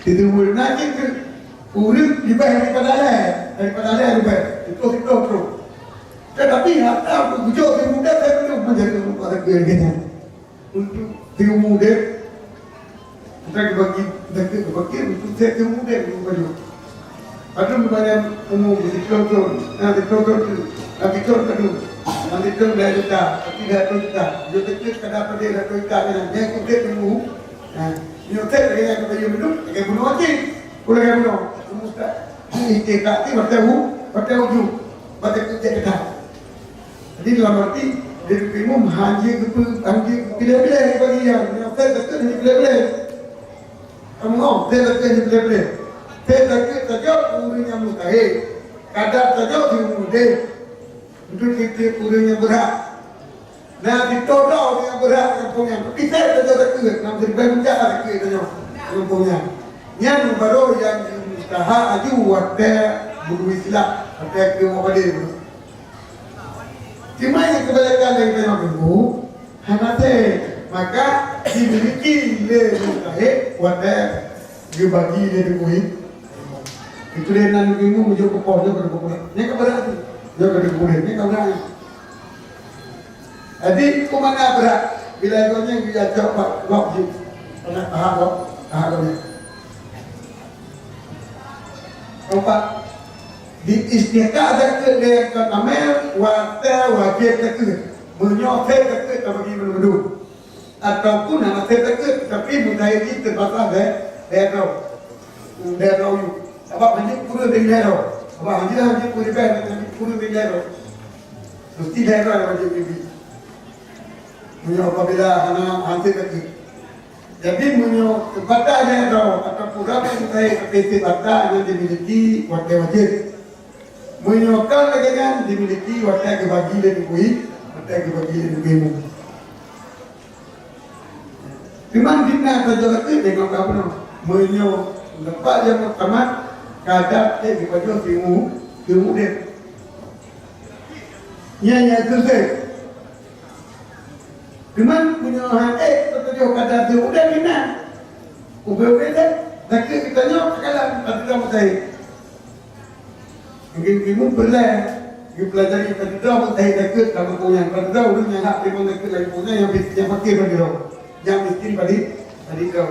Itu mulia nanti ke urut lebih daripada lebih. Itu. Tetapi harta bujuk yang muda saya belum menjadi pada kerjanya. Untuk yang muda, kita bagi untuk yang muda yang baju. Ada banyak umum di contoh, nanti contoh dah juta, tidak juta. Juta kada pada dah juta kan. Yang kita tunggu, juta yang kita hidup, yang bunuh aja. Boleh yang bunuh, semua. Ini kita bertahu ju, bertahu kita. Jadi dalam arti dari primum hanji pilih-pilih bagi yang saya takkan pilih-pilih. Kamu saya takkan pilih-pilih. Saya takkan saja urusnya mustahil. Kadang saja dimudah. Untuk kita urusnya berat. Nah ditodau dengan berat yang punya. Tapi saya saja takkan. Nam terbanyak lagi tanya yang punya. Yang baru yang mustahil aja waktu buku Islam. Waktu kita pada cuma yang kebanyakan yang kita tunggu hanate maka dimiliki le mustahil wadah dibagi le duit itu le nan bingung muncul kepojo berbulan ni keberatan juga berbulan ni keberatan jadi kumana berat bilaikonya dia coba waktu anak tahap empat di istiqah ke dia ke amel wajib ke menyokong ke bagi menunggu ataupun anak ke tapi budaya kita terbatas dia tahu sebab hanya kurang dengar sebab hanya kurang dengar mesti dengar wajib ini menyokong apabila anak hantar ke jadi menyokong batas dia tahu atau kurang budaya tapi batas yang dimiliki wajib menyokong lagi kan dimiliki waktu bagi dan duit, waktu bagi dan duit. Cuma dina saja lagi dengan kamu menyokong lepas yang pertama kadang dipajang timu deh. Nya selesai. Cuma menyokong tertuju kadang timu deh dina. Ubah deh, lagi kita nyok kalah tapi kamu saya. Mungkin kamu pelajari pada dah mengetahui dekat dalam punya pada dah orang yang hak memang dekat lagi punya yang pakai pada dah yang miskin pada dah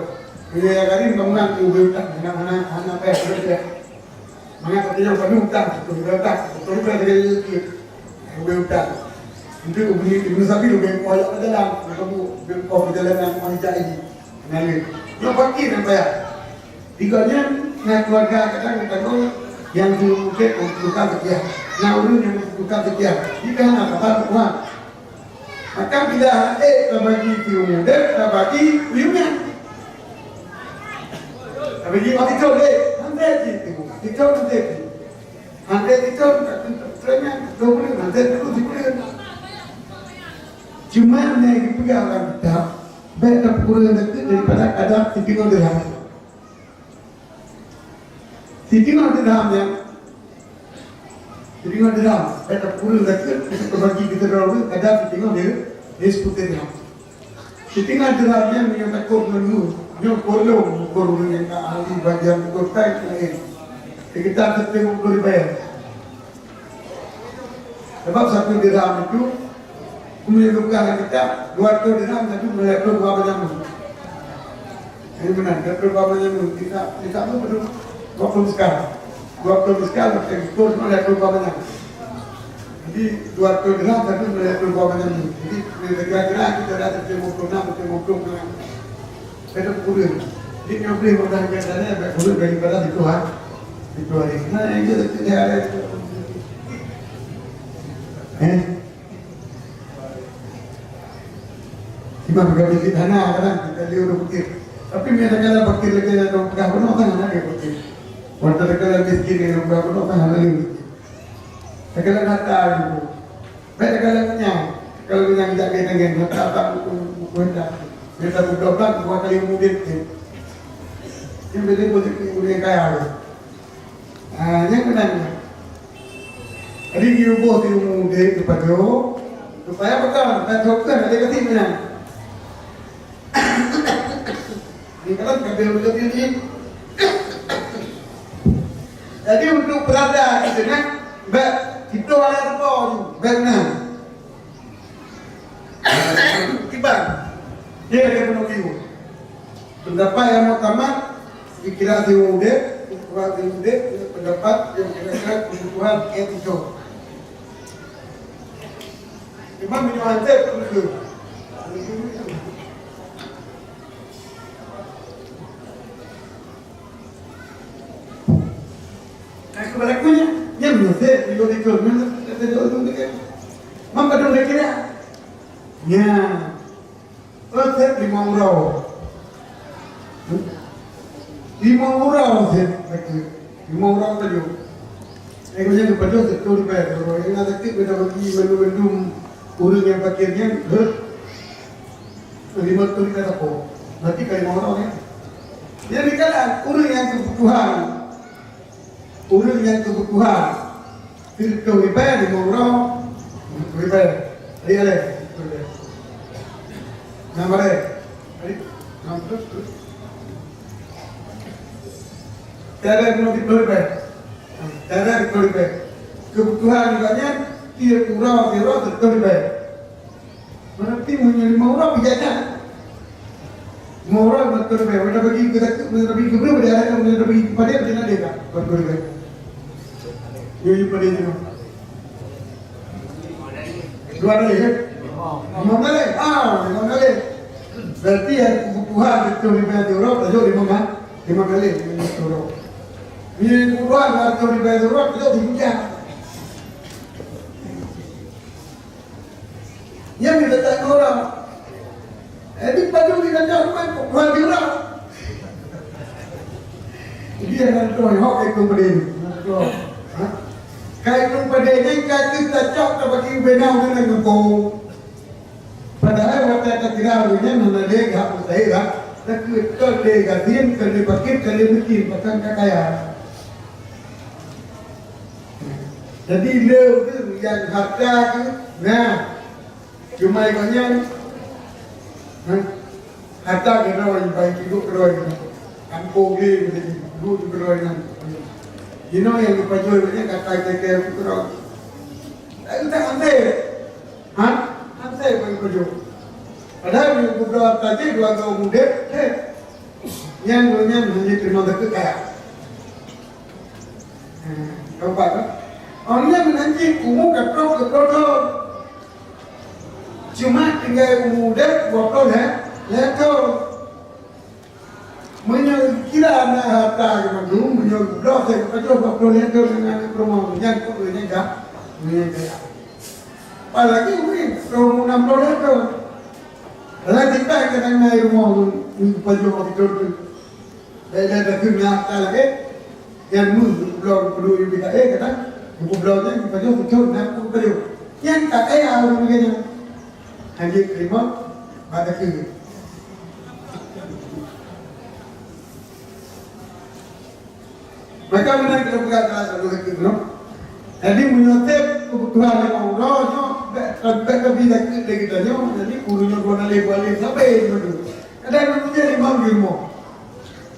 punya kali bangunan ubah tak mana apa ya mana katanya penuh tak ubah tak dari ubah tak itu ubah sapi ubah koyak pada dalam kamu ubah perjalanan wanita ini mengalir yang pakai nampak ya tiganya dengan keluarga kadang yang dimudik untuk sekian, nauru yang untuk sekian. Jika nak apa semua, maka bila bagi dimudik, bagi liunya. Bagi mati tu deh, anda itu, trennya 20, anda itu 10. Cuma yang dipegang kita, beda kurang daripada kadar tinggal dirham. Tinggal dirham, ada puluh dekat kita bagi kita dulu, ada tinggal dia seputar dirham. Tinggal dirhamnya yang takut menunggu, yang korlo yang ahli bagian kota itu, kita tetap berbayar. Sebab satu dirham itu, kemudian kita 200 dirham satu melebihi berapa jam? Ini benar, berapa jam kita perlu 20 sekali ekspor melihat berapa banyak. Jadi 200 gram satu melihat berapa banyak. Jadi kira-kira kita dah tercemur kita puluh. Jadi yang beli modal biasanya agak puluh daripada itu hari. Nah yang kita tidak ada. Cuma bergaji di tanah kadang kita lihat berpikir. Tapi mereka kalau berpikir lagi ada pegah penuh kan ada berpikir. Waktu kalau miskin yang berapa nak hal ini, kalau kata itu, baik kalau kenyang jaga dengan kata buku dah, Dia dah budak-budak 2 kali murid ni. Yang beda boleh murid kaya tu. Yang kenal. Jadi dia buat di murid kepada supaya betul, dan dokter ada kasih mana. Ini kan kabel betul ini. Jadi untuk berada di sana, kita ada apa? Benar. Tiba, dia akan menunggu. Pendapat yang pertama, pikiran si muda, pendapat yang kira-kira kebutuhan etika. Imam bin Hanbal betul. Aku balakunya, yang mesti video itu, mesti dulu dekat. Mampu dulu dekat. Ya, saya 5 orang. 5 orang saya, 5 orang tadi. Aku jadi kepada sektor bayar. Kalau yang ada tip benda bagi benda-benda orang yang pakainya, 5 tu kita apa? Nanti kali 5 orang ya. Jadi kalau orang yang kebutuhan, sektor bayar 5 orang, bayar. Ada. Nampak ada? Nampak terus. Tiada yang diperlukan. Tiada diperlukan. Kebutuhan banyak, dia kurang diperlukan. Berarti menjadi 5 orang bijaknya. 5 orang diperlukan. Mereka bagi keberapa dia ada, mereka bagi kepada dia ada tak? Diperlukan. Jadi pada itu. 2 kali ya? 5 kali? 5 kali. Berarti yang kebutuhan diperlukan di orang, tajuk 5 kali. Ini kebutuhan atau dibayar orang, itu dihujan. Yang kita tanya orang, ini pada kita jawab, kebutuhan di orang. Dia nak tahu, hok ikut pada ini. Kait ikut pada ini, kait kita cakap bagi benau dengan ngepung. Padahal waktu kita kira punya mana dia hak saya lah, tapi kalau dia gatin, kalau dia pakai, kalau dia bikin, bahkan kaya. Jadi leu tu yang harta tu, nah, cuma ikutnya, harta kita orang baik hidup keluar kita, kampung dia macam hidup keluar kita. You know yang dipajual banyak kata kita keluar. Aku tak antai, antai bagi pajual. Padahal yang beberapa tadi 2 kaum muda, yang menjadi terima dekat kaya. Kau faham? Orangnya menanti umum ketrok. Cuma tinggal muda, waktu lekor. Menyakira anak harta yang dulu, menyakira saya kepada waktu lekor dengan promo, yang kau menyakira. Apalagi mungkin promo 60 lekor. Kalau kita akan naik rumah pada waktu itu, ada dunia lagi, yang belum perlu kita kata. Buku belaunya kita jauh betul, nak buku beliau. Yang tak kaya orang begini, hanya terima pada kiri. Mereka menang kita buka kelas satu lagi, no. Jadi menyotep kebutuhan yang orangnya, tak lebih dari kita nyo. Jadi kurunya 2 nalai balik sampai betul. Kadang punya 5 ilmu,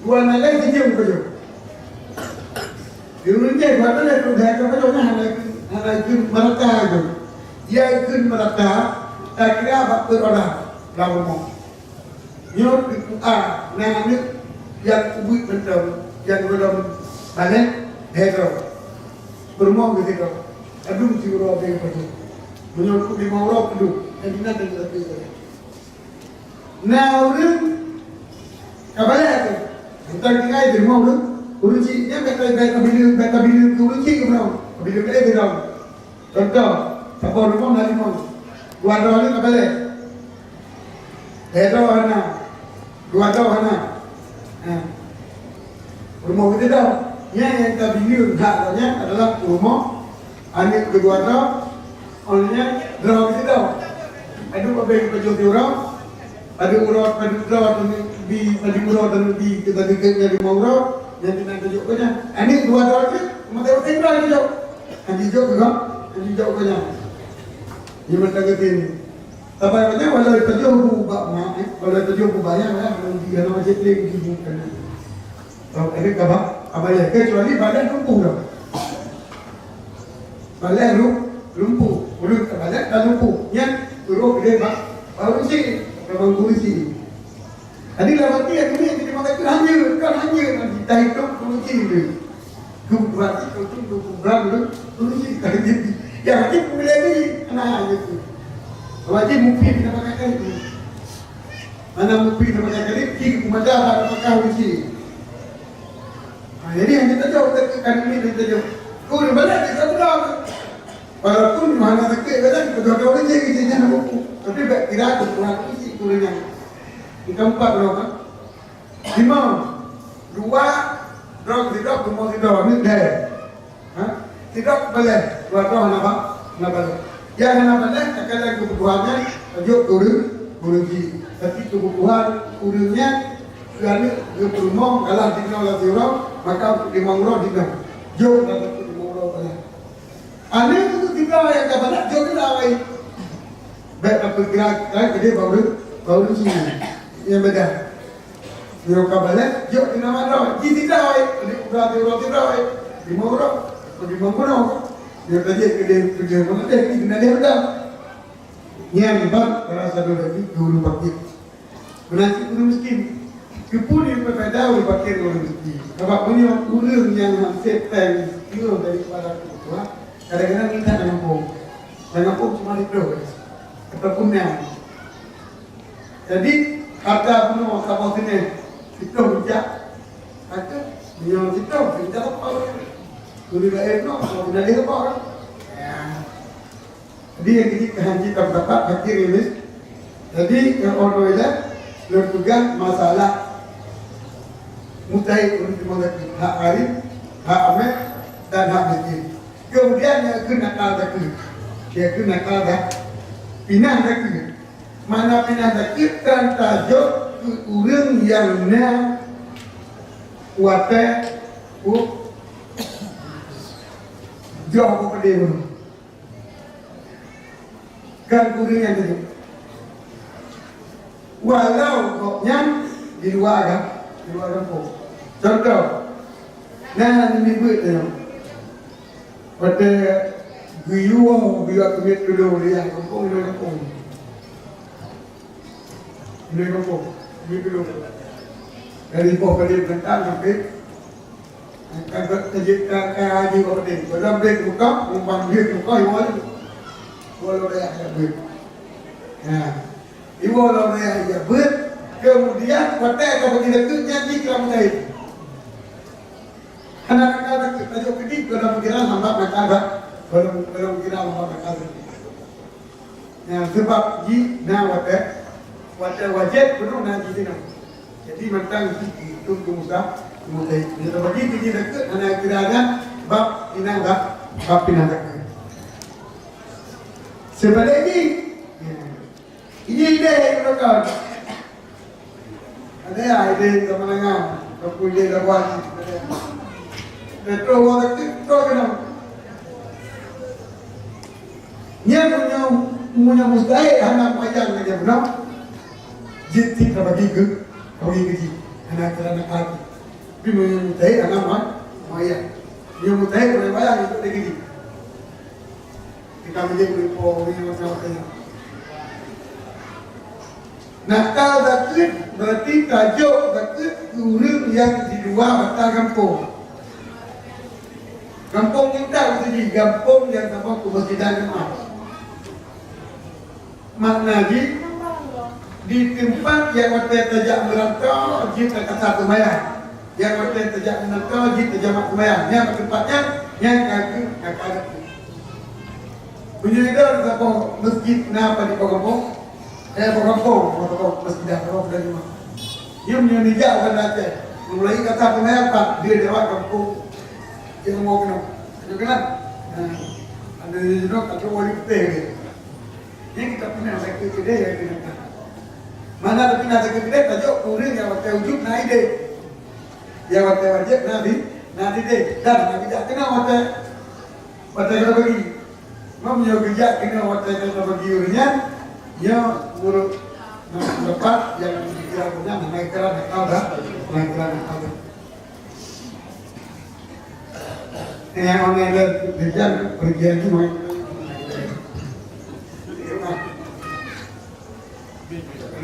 2 nalai sejam kerja. Diurunnya buat apa tu? Dah kepada hanya ikut merata itu. Dia ikut merata, tak kira apa orang lawan. Nyur itu nama ni yang ubik betul, yang belum balik hero. Berumah begitu. Aduh si orang apa yang menyur 5 orang tu, yang mana ada lagi. Nah orang kabarnya tu, kita tinggal di rumah orang. Uruci dia beta bila uruci ke berapa? Bila dia berapa? Contoh, apa rumah nak rumah? 2 tahun ni tak boleh. 3 tahun hana, 2 tahun hana. Rumah kita dah. Yang kita bila haknya adalah rumah. Anik kedua tahun, orangnya draw kita dah. Aduh apa yang kerja orang? pada urut pada urut dan di kita dari urut yang kita tunjuk punya. Ini dua tu mata orang tinggal tunjuk. Anji jauh juga, anji jauh punya. Ini mata kita ini. Tapi macam walau itu jauh walau itu jauh banyak lah. Dia nama jetlek di bukan. Tahu ini kabar? Apa ya? Kecuali badan lumpuh dah. Badan lumpuh, urut badan dah lumpuh. Yang urut dia baru sih. Memang kursi. Tadi lewat dia tu yang kita makan kan hanya kita hidup kursi tu. Berarti tu berat kursi kalau dia. Yang wajib boleh lagi anak itu. Wajib mungkin kita makan itu. Mana mungkin kita makan kali tiga kumadar ada makan kursi. Jadi yang kita jauh tekan ini kita jauh. Kau ni balik kita tahu. Walaupun mana sakit kadang kita jauh orang je kita jangan buku. Tapi kira tu kurang kursi kurangnya. Keempat berapa? 5, 2, drop tidak, kemudian tidak, ini dah. Tidak boleh, dua drop apa? Napa? Yang napa leh? Akan lagi kebutuhannya, tujuh turun ji. Tapi kebutuhan turunnya, kerana berumur kalau tidak oleh orang, maka 5 orang tidak. Jauh dapat 5 orang boleh. Ane itu tidak yang kapan? Jauh tidak baik. Baik apa kira dia baru sini. Yang beda. Dia kabalah, jauh di nama orang. Jadi tidak baik. Ini orang tidak baik. 5 orang, 5 orang. Dia tadi kerja mana dia kena dia dah. Yang bab terasa lagi guru pakir. Berarti guru miskin. Kepuni berbeda guru pakir guru miskin. Sebab punya guru yang setan itu daripada kebutuhan. Kadang-kadang kita dengan pun cuma itu. Ataupun yang. Jadi ada punya sama sini kita bijak ada yang kita bijak apa guru lain no kalau dari apa kan jadi yang kita haji dapat fakir ini jadi orang itu berpegang masalah mutai untuk mengerti hak arif hak amet dan hak miskin kemudian yang kena nakal dia kena nakal pindah nakal mana pindah sakit dan tajuk orang yang nak watak jauh kepada dia kan orang yang tajuk walau koknya di luar kampung contoh nah ini buat pada biar kemit dulu dia kampung Ini kampung, ini dulu. Dari bawah kali berentang sampai kan haji kau penting. Dalam dia buka, umpam dia buka, walau dia ada ber. Walau dia ada ber, kemudian kata kau pergi dekat nyanyi kelam lain. Anak-anak tajuk kedip dalam pikiran hamba berkata, dalam pikiran hamba berkata. Sebab ji nak wajib penuh nanti dia. Jadi mentang itu mudah. Jadi bagi dia dekat anak kira-kira bab pinang bab pinang dekat. Sebaliknya ini ide yang berkata ada ide teman-teman kemudian dapat metro waktu itu kenapa? Dia punya mustahil anak payah aja benar. Jadi terbagi ke anak kaki. Tapi menyutai anak maya. Dia mutai boleh bayar itu lagi. Kita menjadi boleh macam-macam. Nakal zakit berarti tajuk zakit orang yang di luar batang kampung. Kampung kita jadi kampung yang sama kemasjidan emas. Maknanya di tempat yang waktu terjak merantau, kita kata kemayang. Yang waktu terjak merantau, kita jamak kemayang. Yang tempatnya, yang kakak. Punya itu ada masjid apa di kampung? Kampung, masjid apa dari mana? Dia punya nijak kan ada. Mulai kata kemayang pak, dia lewat kampung. Dia mau kenal, ada kenal. Ada juga kata wali putih. Ini kita punya lagi dia yang kenal. Mana tapi nak gede tajuk kuring yang waktu wujud naik deh. Yang waktu wajib nanti deh. Dan nak kerja kena waktu kita bagi. Mau kerja kena waktu kita bagi urinya. Dia urut lepas yang dikira punya naik keran naik dah. Naik keran naik dah. Yang orang yang kerja pergian tu mau.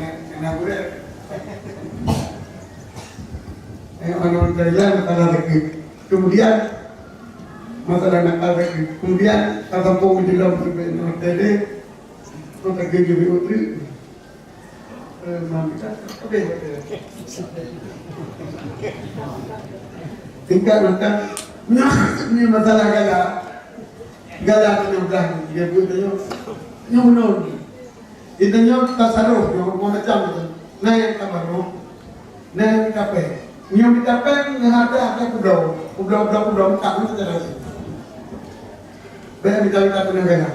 Kena boleh. Orang kerja masalah lagi. Kemudian masalah nakal lagi. Kemudian tertampung di dalam perbedaan tadi. Kita kerja di utri. Tingkat makan. Ini masalah gala penyebab dia buatnya nyumun. Itanya tasaruf yang macam itu. Nah yang tabaruk, nah yang kape. Yang kape ada pulau tak macam tu. Banyak kita penegara.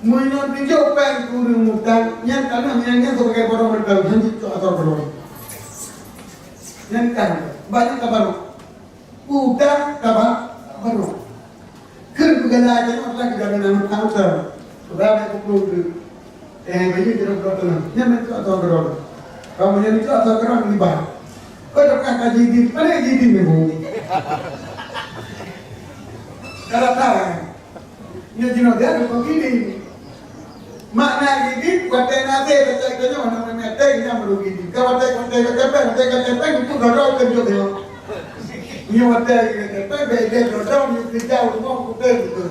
Menurut dia pen kurang mutan, yang tanah yang sebagai orang bertahu janji tu atau berlalu. Yang kan banyak tabaruk. Udah tabaruk. Kerana aja orang kita dengan kantor, sudah ada puluh. Bagi kita berdoa, yang itu atau berdoa. Kamu yang itu atau berdoa ni bah. Kau jangan kaji di, mana jadi memang. Kalau tahu, ni jenuh dia tu begini. Makna jadi, kata nasi, kata mana mana yang berugi. Kalau kata itu berdoa kerja dia. Ni kata beda berdoa ni kerja rumah kita itu.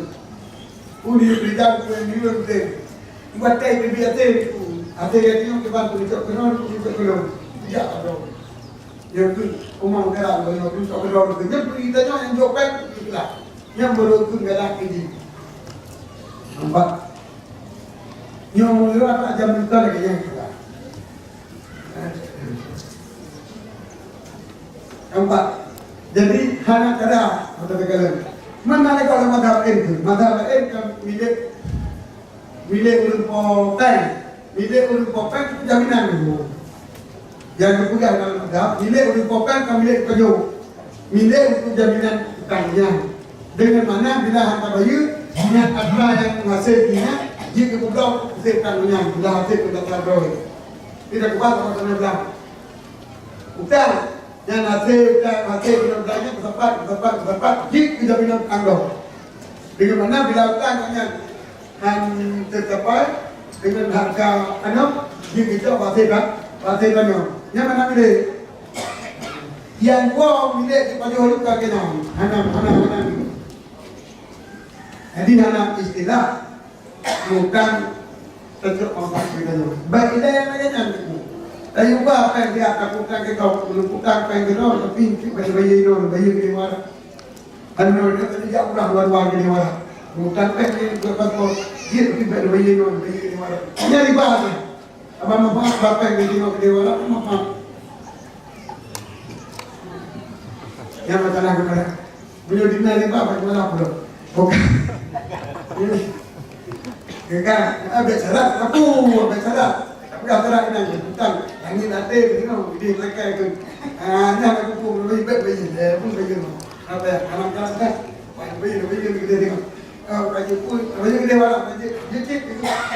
Uni kerja kita ni kita. Buat tay bibi ate yang kita bantu kita kenal kita belum tidak ada. Yang tu umang kerana yang tu tak ada kerja kita yang jawab itulah yang beruntung galak ini. Nampak? Yang mula tak jam kita lagi yang kita. Nampak? Jadi hanya kada atau kalian. Mana kalau madhab itu kan milik ulun pokai itu jaminan dulu. Yang kedua dalam madhab, milik ulun pokai kan milik kayu. Milik untuk jaminan utangnya. Dengan mana bila hantar bayu, niat ada yang menghasilkannya, jika kemudian hasilkannya, bila hasil tidak terlalu. Tidak kuat sama bilang. Utang yang hasil benar-benarnya bersepat, jika jaminan utang. Dengan mana bila utangnya tercapai dengan harga anak yang kita pasti yang mana milik yang gua milik kepada orang kaya anak jadi anak istilah bukan tentu orang kaya baik dia yang nanya tapi gua apa yang dia akan bukan ke kau belum bukan apa yang dia tapi bayi ke mana anu dia tadi jauh dah luar ke mana bukan pengen berapa dia tidak bayi ke mana nyari bahasa abang apa yang ke mana apa yang masalah kepada beliau dinari apa gimana pula bukan kan ada cara aku ada cara tapi cara ini bukan yang ini nanti begini di mereka itu hanya aku pun lebih baik pun begini apa ya kanan kan bayi kita tengok baju pun baju kita malam baju jikit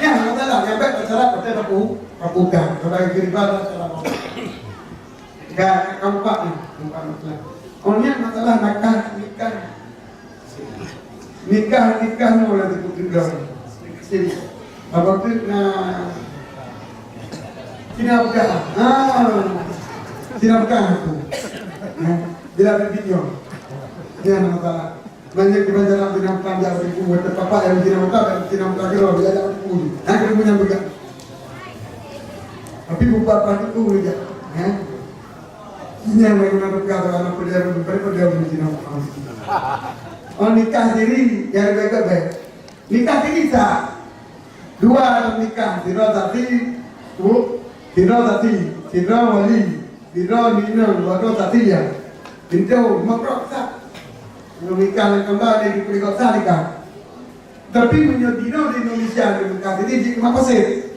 ya masalah yang baik cara kita aku bukan kalau kiri barat cara mau kan kamu pak ni bukan masalah. Orangnya masalah nikah mulai diputihkan. Jadi apa tu tidak bukan aku. Bila video, dia masalah. Banyak di banyak tidak bukan jauh di buat apa yang tidak bukan kalau dia jauh di pun. Nak punya begat. Tapi bukan apa itu dia. Ini yang menggunakan kata-kata perjalanan perjalanan di Cina. Oh nikah diri yang baik-baik. Nikah diri sah. Dua dalam nikah, tidak wali, tidak nina, tidak tatiya. Pintu makrok sah. Nikah yang kembali di perikot sah nikah. Tapi punya dino di Indonesia nikah diri jika apa sih?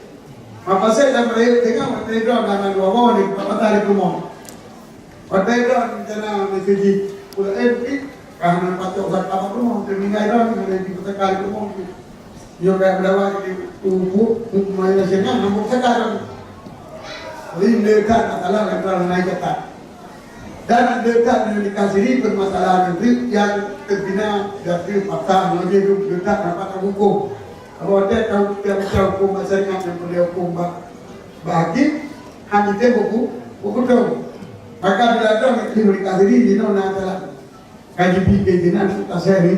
Mapasal dan mereka tengok mereka dengan dua ni patah di rumah. Patah itu rencana mesej pula karena patut kat apa rumah termingai dah ni di kota kali rumah. Yo kayak berdawa di tubuh main nasional nombor sekarang. Ini dekat adalah antara naik kata. Dan dekat dikasih permasalahan negeri yang terbina dari fakta menjadi dekat dapat hukum. Kalau ada tahu tiap hukum masyarakat yang boleh hukum bagi hanya dia buku tahu. Maka bila ada yang dikasih di nona adalah kaji pikir jinan kita seri.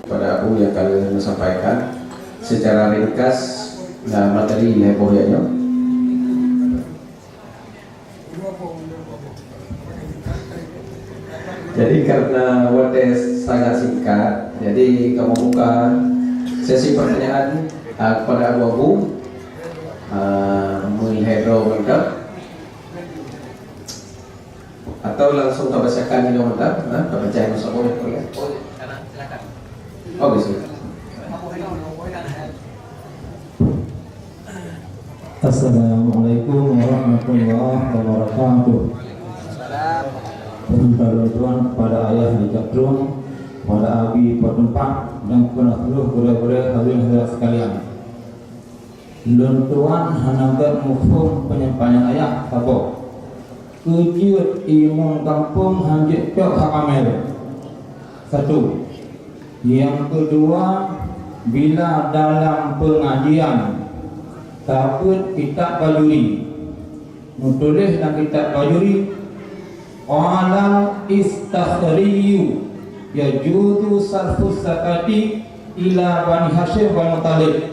Pada Abu yang kalian sampaikan secara ringkas dan materi lepohnya. Jadi karena waktu sangat singkat, jadi kamu buka sesi pertanyaan kepada Abu menghidro mantap atau langsung bacakan ini mantap, bacain masuk boleh. Oh bisa. Assalamualaikum warahmatullahi wabarakatuh. Tuhan kepada ayah di Jatrum, kepada abi Patempak dan kepada seluruh guru-guru hadirin sekalian. Tuan hanagat mufhum penyampaian ayah tabok. Kejut imam kampung hanjit cok hak amel. Satu. Yang kedua, bila dalam pengajian takut kitab bajuri, menulis dalam kitab bajuri Qala istakhriyu yajudu sarfus zakati ila Bani Hashim wa Muttalib.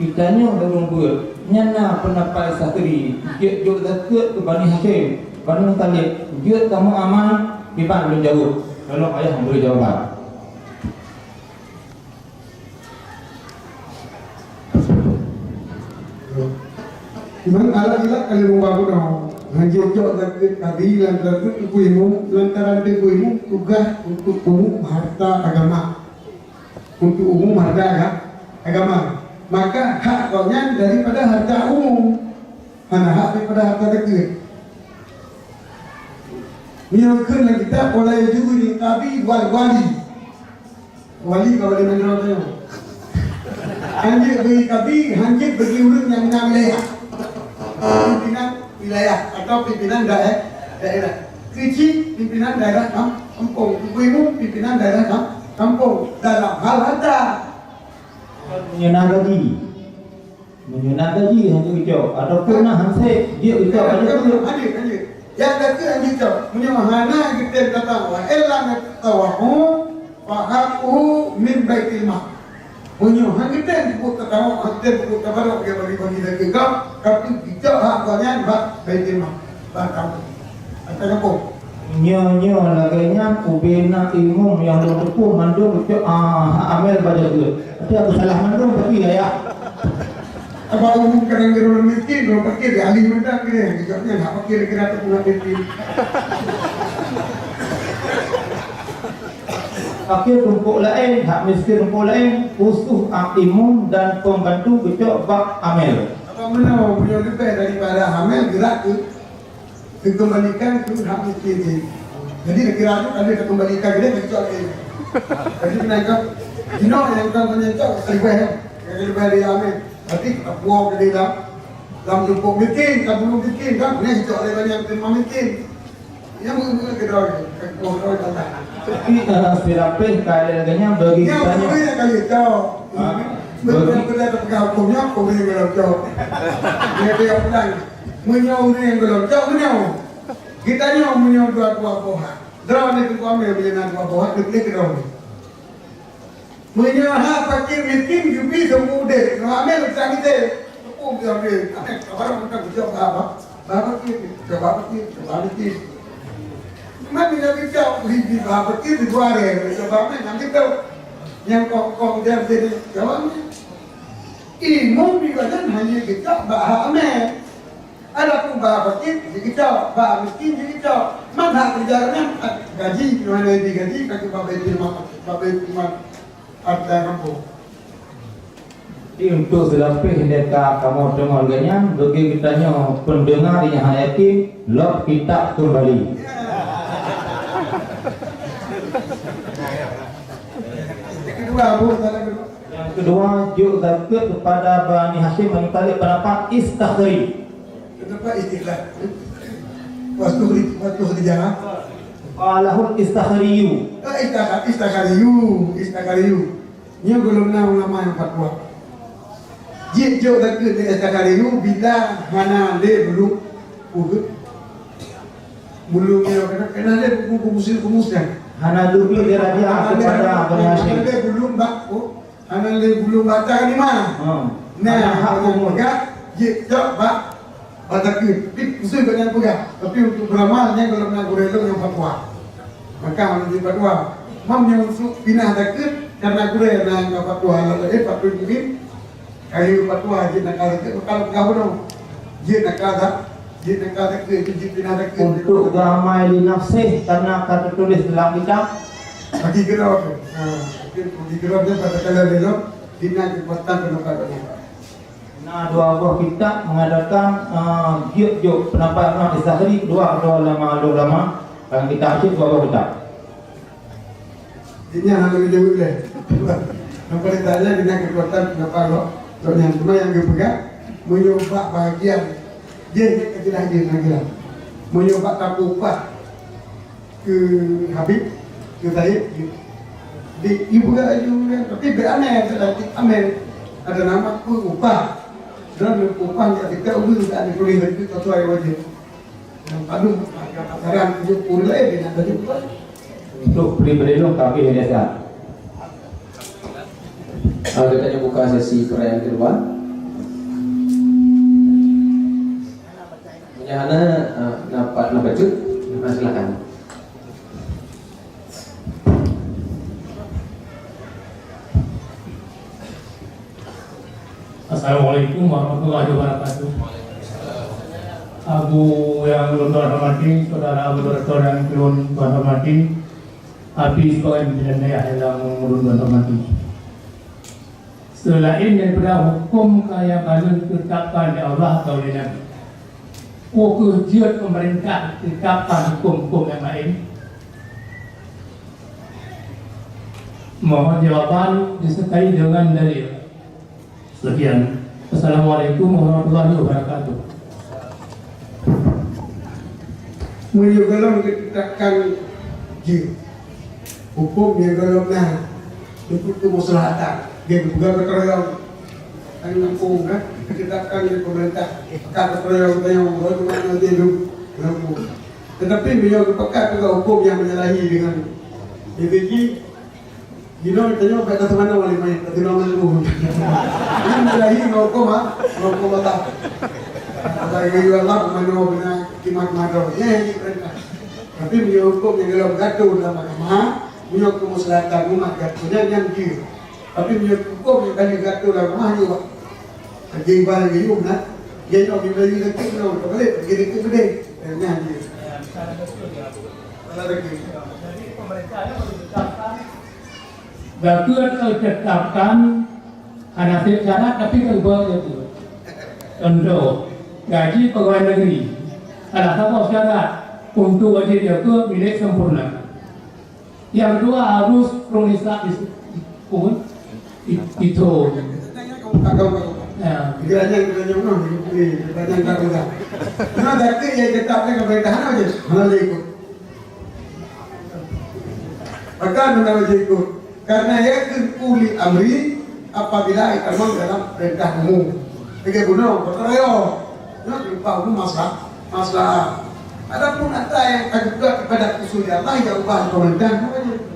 Kitanya belum buat nyana pendapat sakhri dia jauh zakat ke Bani Hashim Bani Muttalib dia kamu aman biban belum jauh. Kalau ayah memberi jawaban. Memang ala kali rumah kuno. Hanjir jok zakat kadi lantaran ibu lantaran ibu tugas untuk umum harta agama. Untuk umum harta agama. Maka hak kaunya daripada harta umum. Hana hak daripada harta kecil. Menyokong lagi kita oleh juri tapi wali. Wali kau boleh menjawabnya. Hanjir bagi kadi, hanjir bagi urut yang nak wilayah. Pimpinan wilayah atau pimpinan daerah. Kecil pimpinan daerah kampung, ibu pimpinan daerah kampung dalam hal harta. Menyenang gaji hanya hijau ataupun nak hansip dia hijau ada yang kata hanya hijau menyemahana kita kata wa illa tawahu wa haquhu min baitil mal menyemahana kita disebut kata kita disebut kabar dia bagi lagi kau tapi hijau haknya hak baitil mal kampung atau kampung nyo laganya ubena imum yang bertepuh mandung itu amel baca tu. Tapi aku salah mandung tapi ya. Apa umum kadang orang miskin orang pakai di ahli mendak ni. Jawabnya nak pakai kira tu punya miskin. Pakai tumpuk lain, hak miskin tumpuk lain, usuh imum dan pembantu kecok bak amel. Apa mana punya lebih daripada amel gerak ke kembalikan ke hak miskin ni. Jadi kira tu ada kembalikan dia kecok lagi. Jadi nak dino yang kau menyecok lebih dari amel. Tapi buang ke dalam tumpuk miskin, kalau miskin kan ni kecok lagi banyak terima miskin. Yang mungkin kedua tak. Tapi serapih kaliannya bagi kita ni. Yang kali cok. Betul kita pegang hukumnya, hukum ni belum cok. Dia pedang. Menyau ni yang belum cok menyau. Kita ni menyau dua buah. Draw ni tu ambil bila dua buah, dipilih draw ni. Menyau hak fakir miskin jupi semua deh. Kalau ambil macam kita, hukum dia ambil. Orang kita berjawab apa? Bapak kita. Mana dia berjawab lebih bapak kita dua hari. Sebabnya nanti tahu yang kau dia jadi jawabnya. Imam dikatakan hanya kita bahas ambil. Ada pun bahawa kita, bahawa miskin kita, mana kerjanya gaji, mana digaji, kaki babai firman, harta kampung. Jadi untuk selapih mereka kamu dengarnya, bagi kitanya pendengar yang hayati, log kita kembali. Kedua, Abu, salah kedua. Yang kedua, juk zakat kepada Bani Hashim Bani Talib pendapat istakhri. Kenapa istiqlal? Waktu dijawab. Alahul istakhriyu. Istakariyu. Ini belum tahu nama yang fatwa. Jika jauh dekat dengan istakariyu, bila mana dia belum ugut, belum kena dia kumuskan. Hana dulu dia raja kepada Bani Hashim. Dia belum baku, hana dia belum baca di mana. Nah, hak pemegang, jika bak batakir, usul banyak pegang. Tapi untuk beramalnya kalau nak gurelo yang fatwa, maka menjadi fatwa. Mam yang untuk pindah takir karena gurelo yang fatwa, lalu fatwa ini kayu fatwa jika nak ada kalau kau dong, jika nak ada ke pindah takir. Untuk ramai di nafsih karena kata tulis dalam kitab. Bagi gerak, bagi geraknya pada kalian lelo, pindah ke pastan pendapat. Nah, dua buah kitab mengadakan juk pendapat Imam Istakhri, dua ulama yang kita hasil dua buah kitab. Ini yang harus dijawab deh. Nampak ditanya dengan kekuatan pendapat lo. Soalnya cuma yang dipegang menyoba bahagian dia ketidak dia lagi. Menyoba takupah ke Habib ke Taib. Di ibu juga tapi beraneh amel ada nama upah. Dan upah yang kita ubah tak ada tulis itu sesuai wajib. Yang padu pasaran itu pulai dengan tadi upah. Untuk beli-beli lo kami ini saja. Kita buka sesi perayaan kedua. Punyana nampak cut. Silakan. Assalamualaikum warahmatullahi wabarakatuh. Abu yang belum Tuhan hormati, saudara Abu Rektor yang belum Tuhan hormati, Abi sebagai pimpinan daerah yang belum Tuhan hormati. Selain daripada hukum kaya kanun ditetapkan oleh Allah atau oleh Nabi, kerja pemerintah tetapkan hukum-hukum yang lain. Mohon jawaban disertai dengan dalil. Sekian. Assalamualaikum warahmatullahi wabarakatuh. Menyogalong ditetapkan jiu hukum yang golongnya untuk kemaslahatan dia juga berkeroyong yang mampu kan ditetapkan oleh pemerintah kata keroyong yang bagaimana dia mampu tetapi beliau berpekat juga hukum yang menyalahi dengan DPG Gino tanya pada mana wali main tapi nama lu ini menyalahi hukum tak saya juga lah mana bina kimat madro ini perintah tapi beliau hukum yang dalam gaduh dalam agama beliau kemaslahatan umat gaduhnya yang dia tapi beliau hukum yang kali gaduh dalam agama juga kerja ibadah dia juga nak dia nak beli lagi nak balik pergi dekat gede yang dia lagi Jadi pemerintahnya menetapkan bagus tetapkan hasil syarat tapi keluar itu. Contoh gaji pegawai negeri ada satu syarat untuk gaji dia ke milik sempurna. Yang kedua harus kronisasi pun itu. Kiranya mana ni? Kiranya tak ada. Mana dekat yang tetapkan pemerintahan aja, mana ikut. Bahkan mana ikut. Karena ia uli amri apabila ikamang dalam perintah umum. Sebagai bunuh, berkeroyong. Nak lupa umum masalah. Adapun ada yang juga kepada usul Allah yang ubah pemerintah namanya.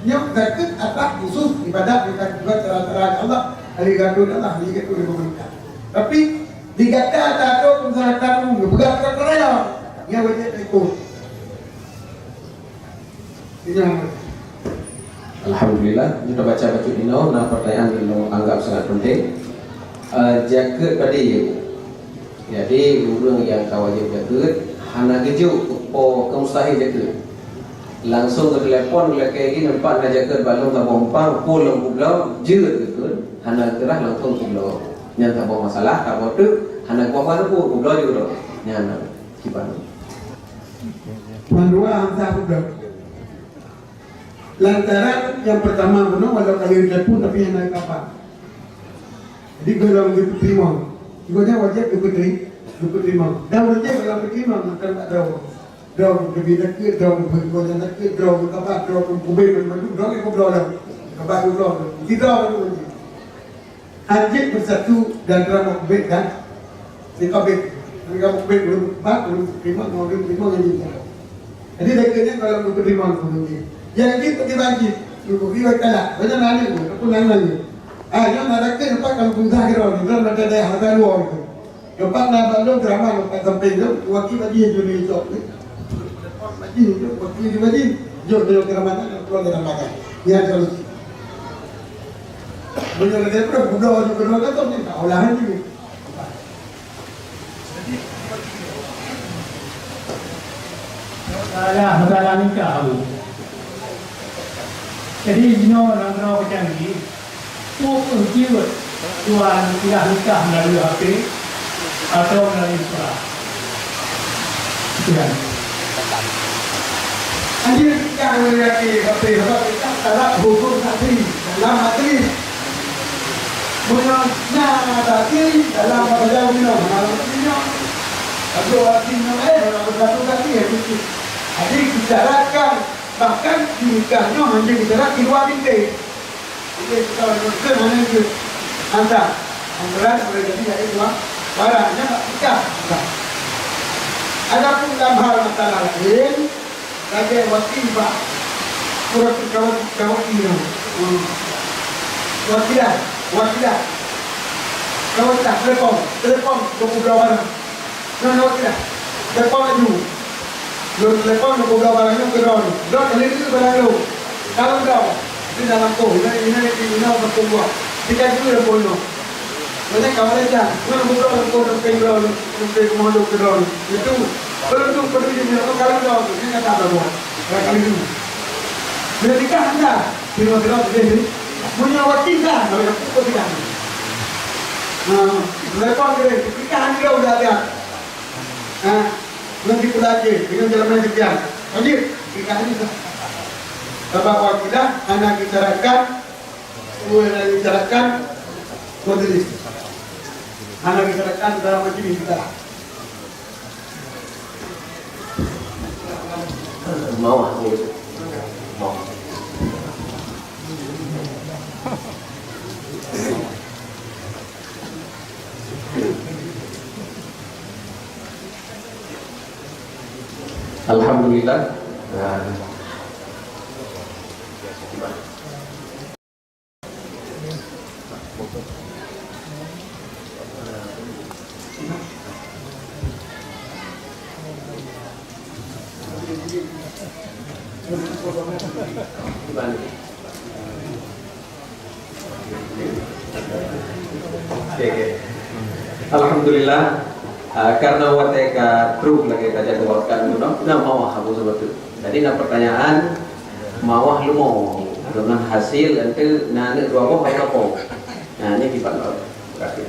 Yang dekat atas khusus ibadat kita juga terang Allah, hari gaduh Allah, hari gaduh di pemerintah. Tapi digata atau masyarakat umum, bukan berkeroyong. Yang wajib ikut. Ini yang Alhamdulillah, kita baca Dino. Nah, pertanyaan Dino anggap sangat penting. Jaket pada jadi guru yang kawajib jaket, hana keju, mustahil jaket. langsung ke telepon le kayak gini nampak nak jaga balong tabung pang pulang pulau jeut gitu hana terah langsung pulau nyan tabung masalah tabung tu hana kuat pulau juga nyan kiban Mandua hantar budak. Lantaran yang pertama mana walau kalian telepon tapi yang naik kapal. Jadi kalau kita terima, kita wajib kita terima. Dan wajib kalau terima maka tak tahu. Draw lebih dekat, draw berkonon dekat, draw kapal, draw kubur madu, draw yang kubur dah. Kapal kubur. Kita orang tu. Anjing bersatu dan draw kubur kan. Sikapit. Mereka kubur belum terima, belum terima lagi. Jadi dekatnya kalau kita terima mungkin. Yang ini pergi banjir, kita riwayat kalah. Banyak nanya tu, aku nanya. Yang nak kalau pun zahir orang, kalau ada daya harga luar itu. Lepas nak balong drama lepas sampai tu, wakil bagi juri itu. Bagi itu, wakil di bagi. Jom dia ke mana, keluar dari makan. Dia solusi. Banyak lagi pun budak juga keluar kan tu, tak olahan juga. Masalah nikah tu. Jadi Zino dan Zino macam ni, kiwat tuan tidak nikah melalui HP atau melalui surat. Sekian. Anjir nikah melalui HP sebab kita salah hukum tadi dalam hati. Punya tadi dalam bahasa Mino, Mino. Kalau hati Mino satu kali ya itu. Jadi bicarakan bahkan nikahnya hanya bicara di luar bintik. Jadi kita lakukan mana itu antara boleh jadi dari dua barangnya tak nikah. Adapun dalam hal masalah lain, lagi wakil pak, kurang kawan ini, wakilah, kawan tak telepon berbual barang, non wakilah, telepon laju. Telepon nak buka barangnya ke drone. Drone kali itu barang lu. Kalau drone di dalam ko, ini berkuah. Jika itu ada pun. Mana kawan aja. Mana buka ko ke drone, ke komando ke drone. Itu perlu jadi kalau drone ini tak ada buat. Kali itu. Bila nikah anda, bila drone jadi punya wakil dah, kalau aku tidak. Telepon dia, nikah anda sudah ada. Nanti pelajari dengan jalan sekian. Lanjut, kita ini Bapak wakilah, anak bicarakan, bicarakan majelis. Anak bicarakan dalam majelis kita. mau Alhamdulillah. Alhamdulillah. Karena wateka truk lagi kaja kewarkan na mawah aku sebetulnya. Jadi na pertanyaan mawah lu mau dengan hasil nanti nane dua apa apa. Nah ini gimana? Berarti.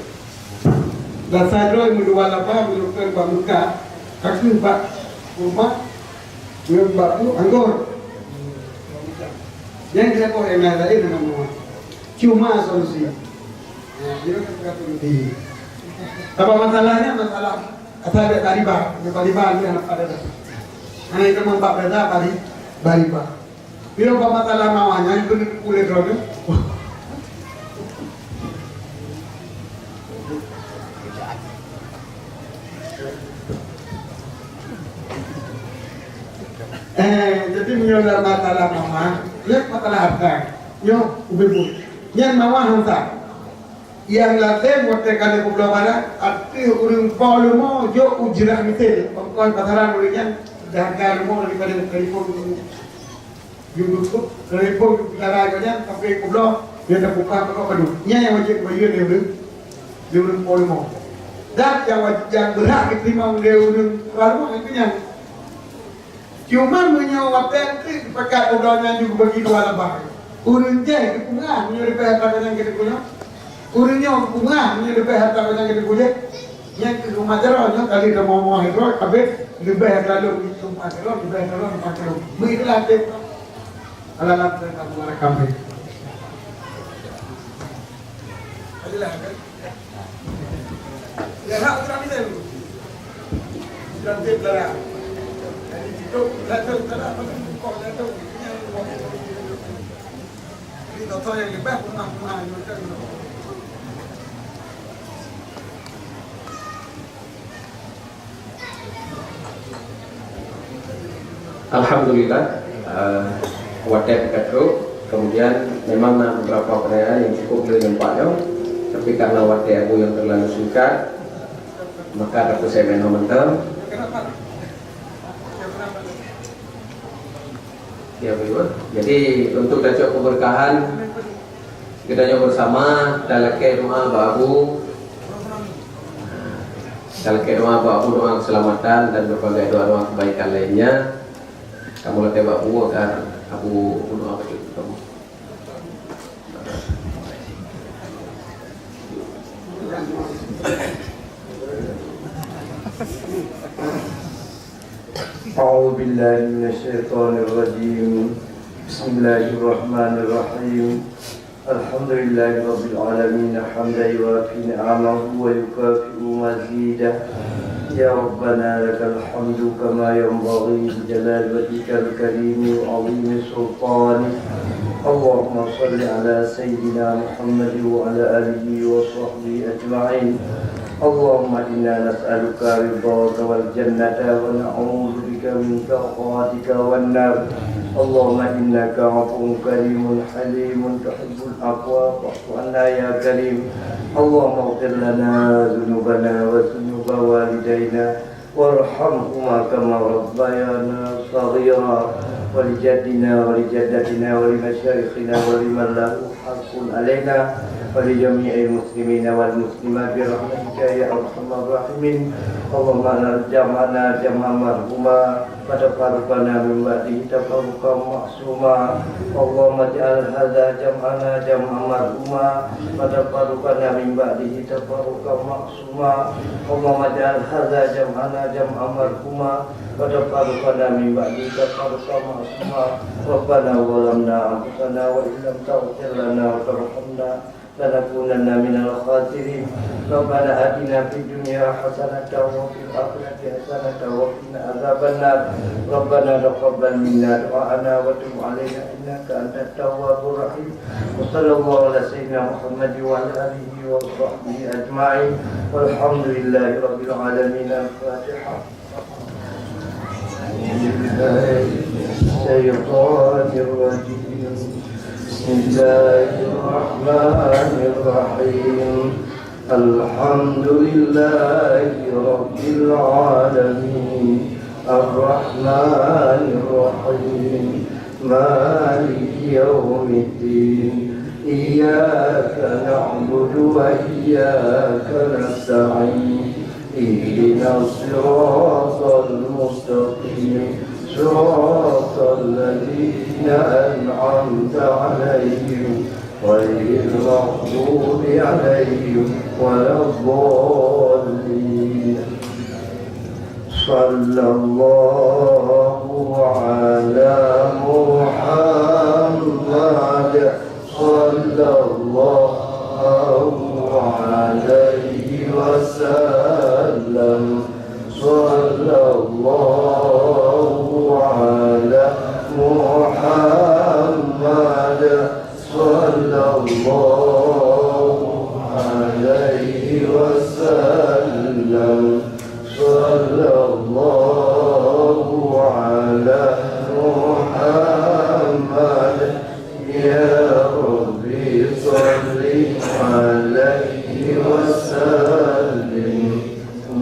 Dan saya dulu mendua lapa melukai bamuka kaki pak rumah belum baku anggur. Yang kita kau yang lain dengan mawah. Cuma solusi. Nah, dia kita perlu. Apa masalahnya? Masalah ada bariba ni anak pada dah. Anak itu membuat beda bariba. Bila apa masalah mawanya itu boleh drone. Jadi menyolar masalah mama, lihat masalah harta. Yo, ubebut. Yang mawah hantar. Yang latih waktu kali pulau barat, arti urang volume jo ujrah mitel, pangkuan pasaran urangnya harga rumah daripada telefon YouTube, telefon cara aja sampai pulau dia dah buka pulau baru. Nya yang wajib bayar dia urang volume. Dan yang wajib yang berhak diterima dia urang volume itu yang Cuma menyawatan ke pakai udahnya juga bagi dua lebah. Urun jai kepungan menyuruh harta yang kita punya. Urunnya kepungan menyuruh harta yang kita punya. Yang ke rumah jaraknya kali dah mau itu, habis lebih lalu itu macam lebih lalu macam. Begitulah tip. Alam kamu rekam ni. Adalah kan. Ya nak kita ni dulu. Dan tip lah. Jadi itu lalu kalau apa tu kau lalu ini doktor yang lebih pernah macam tu. Alhamdulillah, wadah katro. Kemudian memang beberapa pertanyaan yang cukup berlimpahnya, tapi karena wadah aku yang terlalu singkat, maka aku saya menonton. Ya betul. Jadi untuk dajak keberkahan kita bersama dalam doa babu, dalam doa babu, doa keselamatan dan berbagai doa kebaikan lainnya. Kamu latih babu agar aku doa betul kamu. أعوذ بالله من الشيطان الرجيم بسم الله الرحمن الرحيم الحمد لله رب العالمين حمدا يوافي نعمه ويكافئ مزيده يا ربنا لك الحمد كما ينبغي لجلال وجهك الكريم وعظيم سلطانك اللهم صل على سيدنا محمد وعلى آله وصحبه أجمعين اللهم إنا نسألك رضاك والجنة ونعوذ بك من سخطك والنار اللهم إنك عفو كريم حليم تحب العفو فاعف عنا يا كريم اللهم اغفر لنا ذنوبنا وذنوب والدينا وارحمهما كما ربيانا صغيرا ولجدنا ولجدتنا ولمشايخنا ولمن له حق علينا ولجميع المسلمين والمسلمات برحمتك يا ارحم الراحمين اللهم جمعنا جمع مرحوما وتفرقنا من بعده تفرقا معصوما اللهم اجعل هذا جمعنا جمع مرحوما وتفرقنا من بعده تفرقا معصوما اللهم اجعل هذا جمعنا جمع مرحوما وتفرقنا من بعده تفرقا معصوما ربنا ظلمنا انفسنا وان لم تغفر لنا وترحمنا لنكونن من الخاسرين ربنا آتنا في الدنيا حسنة وفي الآخرة حسنة وقنا عذاب النار ربنا تقبل منا دعاءنا وتب علينا إنك أنت التواب الرحيم وصلى الله على سيدنا محمد وعلى آله وصحبه أجمعين والحمد لله رب العالمين الفاتحة الشيطان الرجيم بسم الله الرحمن الرحيم الحمد لله رب العالمين الرحمن الرحيم مالك يوم الدين إياك نعبد وإياك نستعين اهدنا الصراط المستقيم صراط الذين أنعمت عليهم غير المغضوب عليهم ولا الضالين صلى الله على محمد صلى الله عليه وسلم صلى الله على محمد صلى الله عليه وسلم صلى الله على محمد يا ربي صل عليه وسلم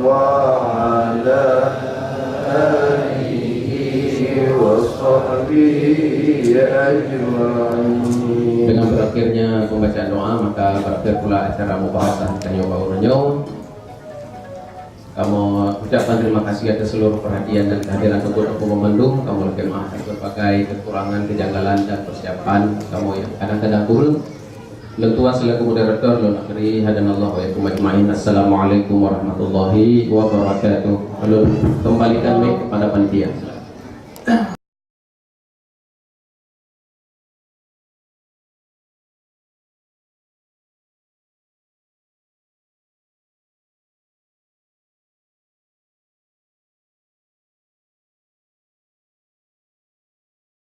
وعلى Dengan berakhirnya pembacaan doa, maka berakhir pula acara mubahasan Kanyo Baurunyo. Kamu ucapkan terima kasih atas seluruh perhatian dan kehadiran untuk memandung. Kamu lebih maaf atas berbagai kekurangan, kejanggalan dan persiapan kamu yang kadang-kadang kurang. Lentua selaku moderator lo akhiri hadanallahu wa yakum ajmain. Assalamualaikum warahmatullahi wabarakatuh. Lalu kembalikan mic kepada panitia.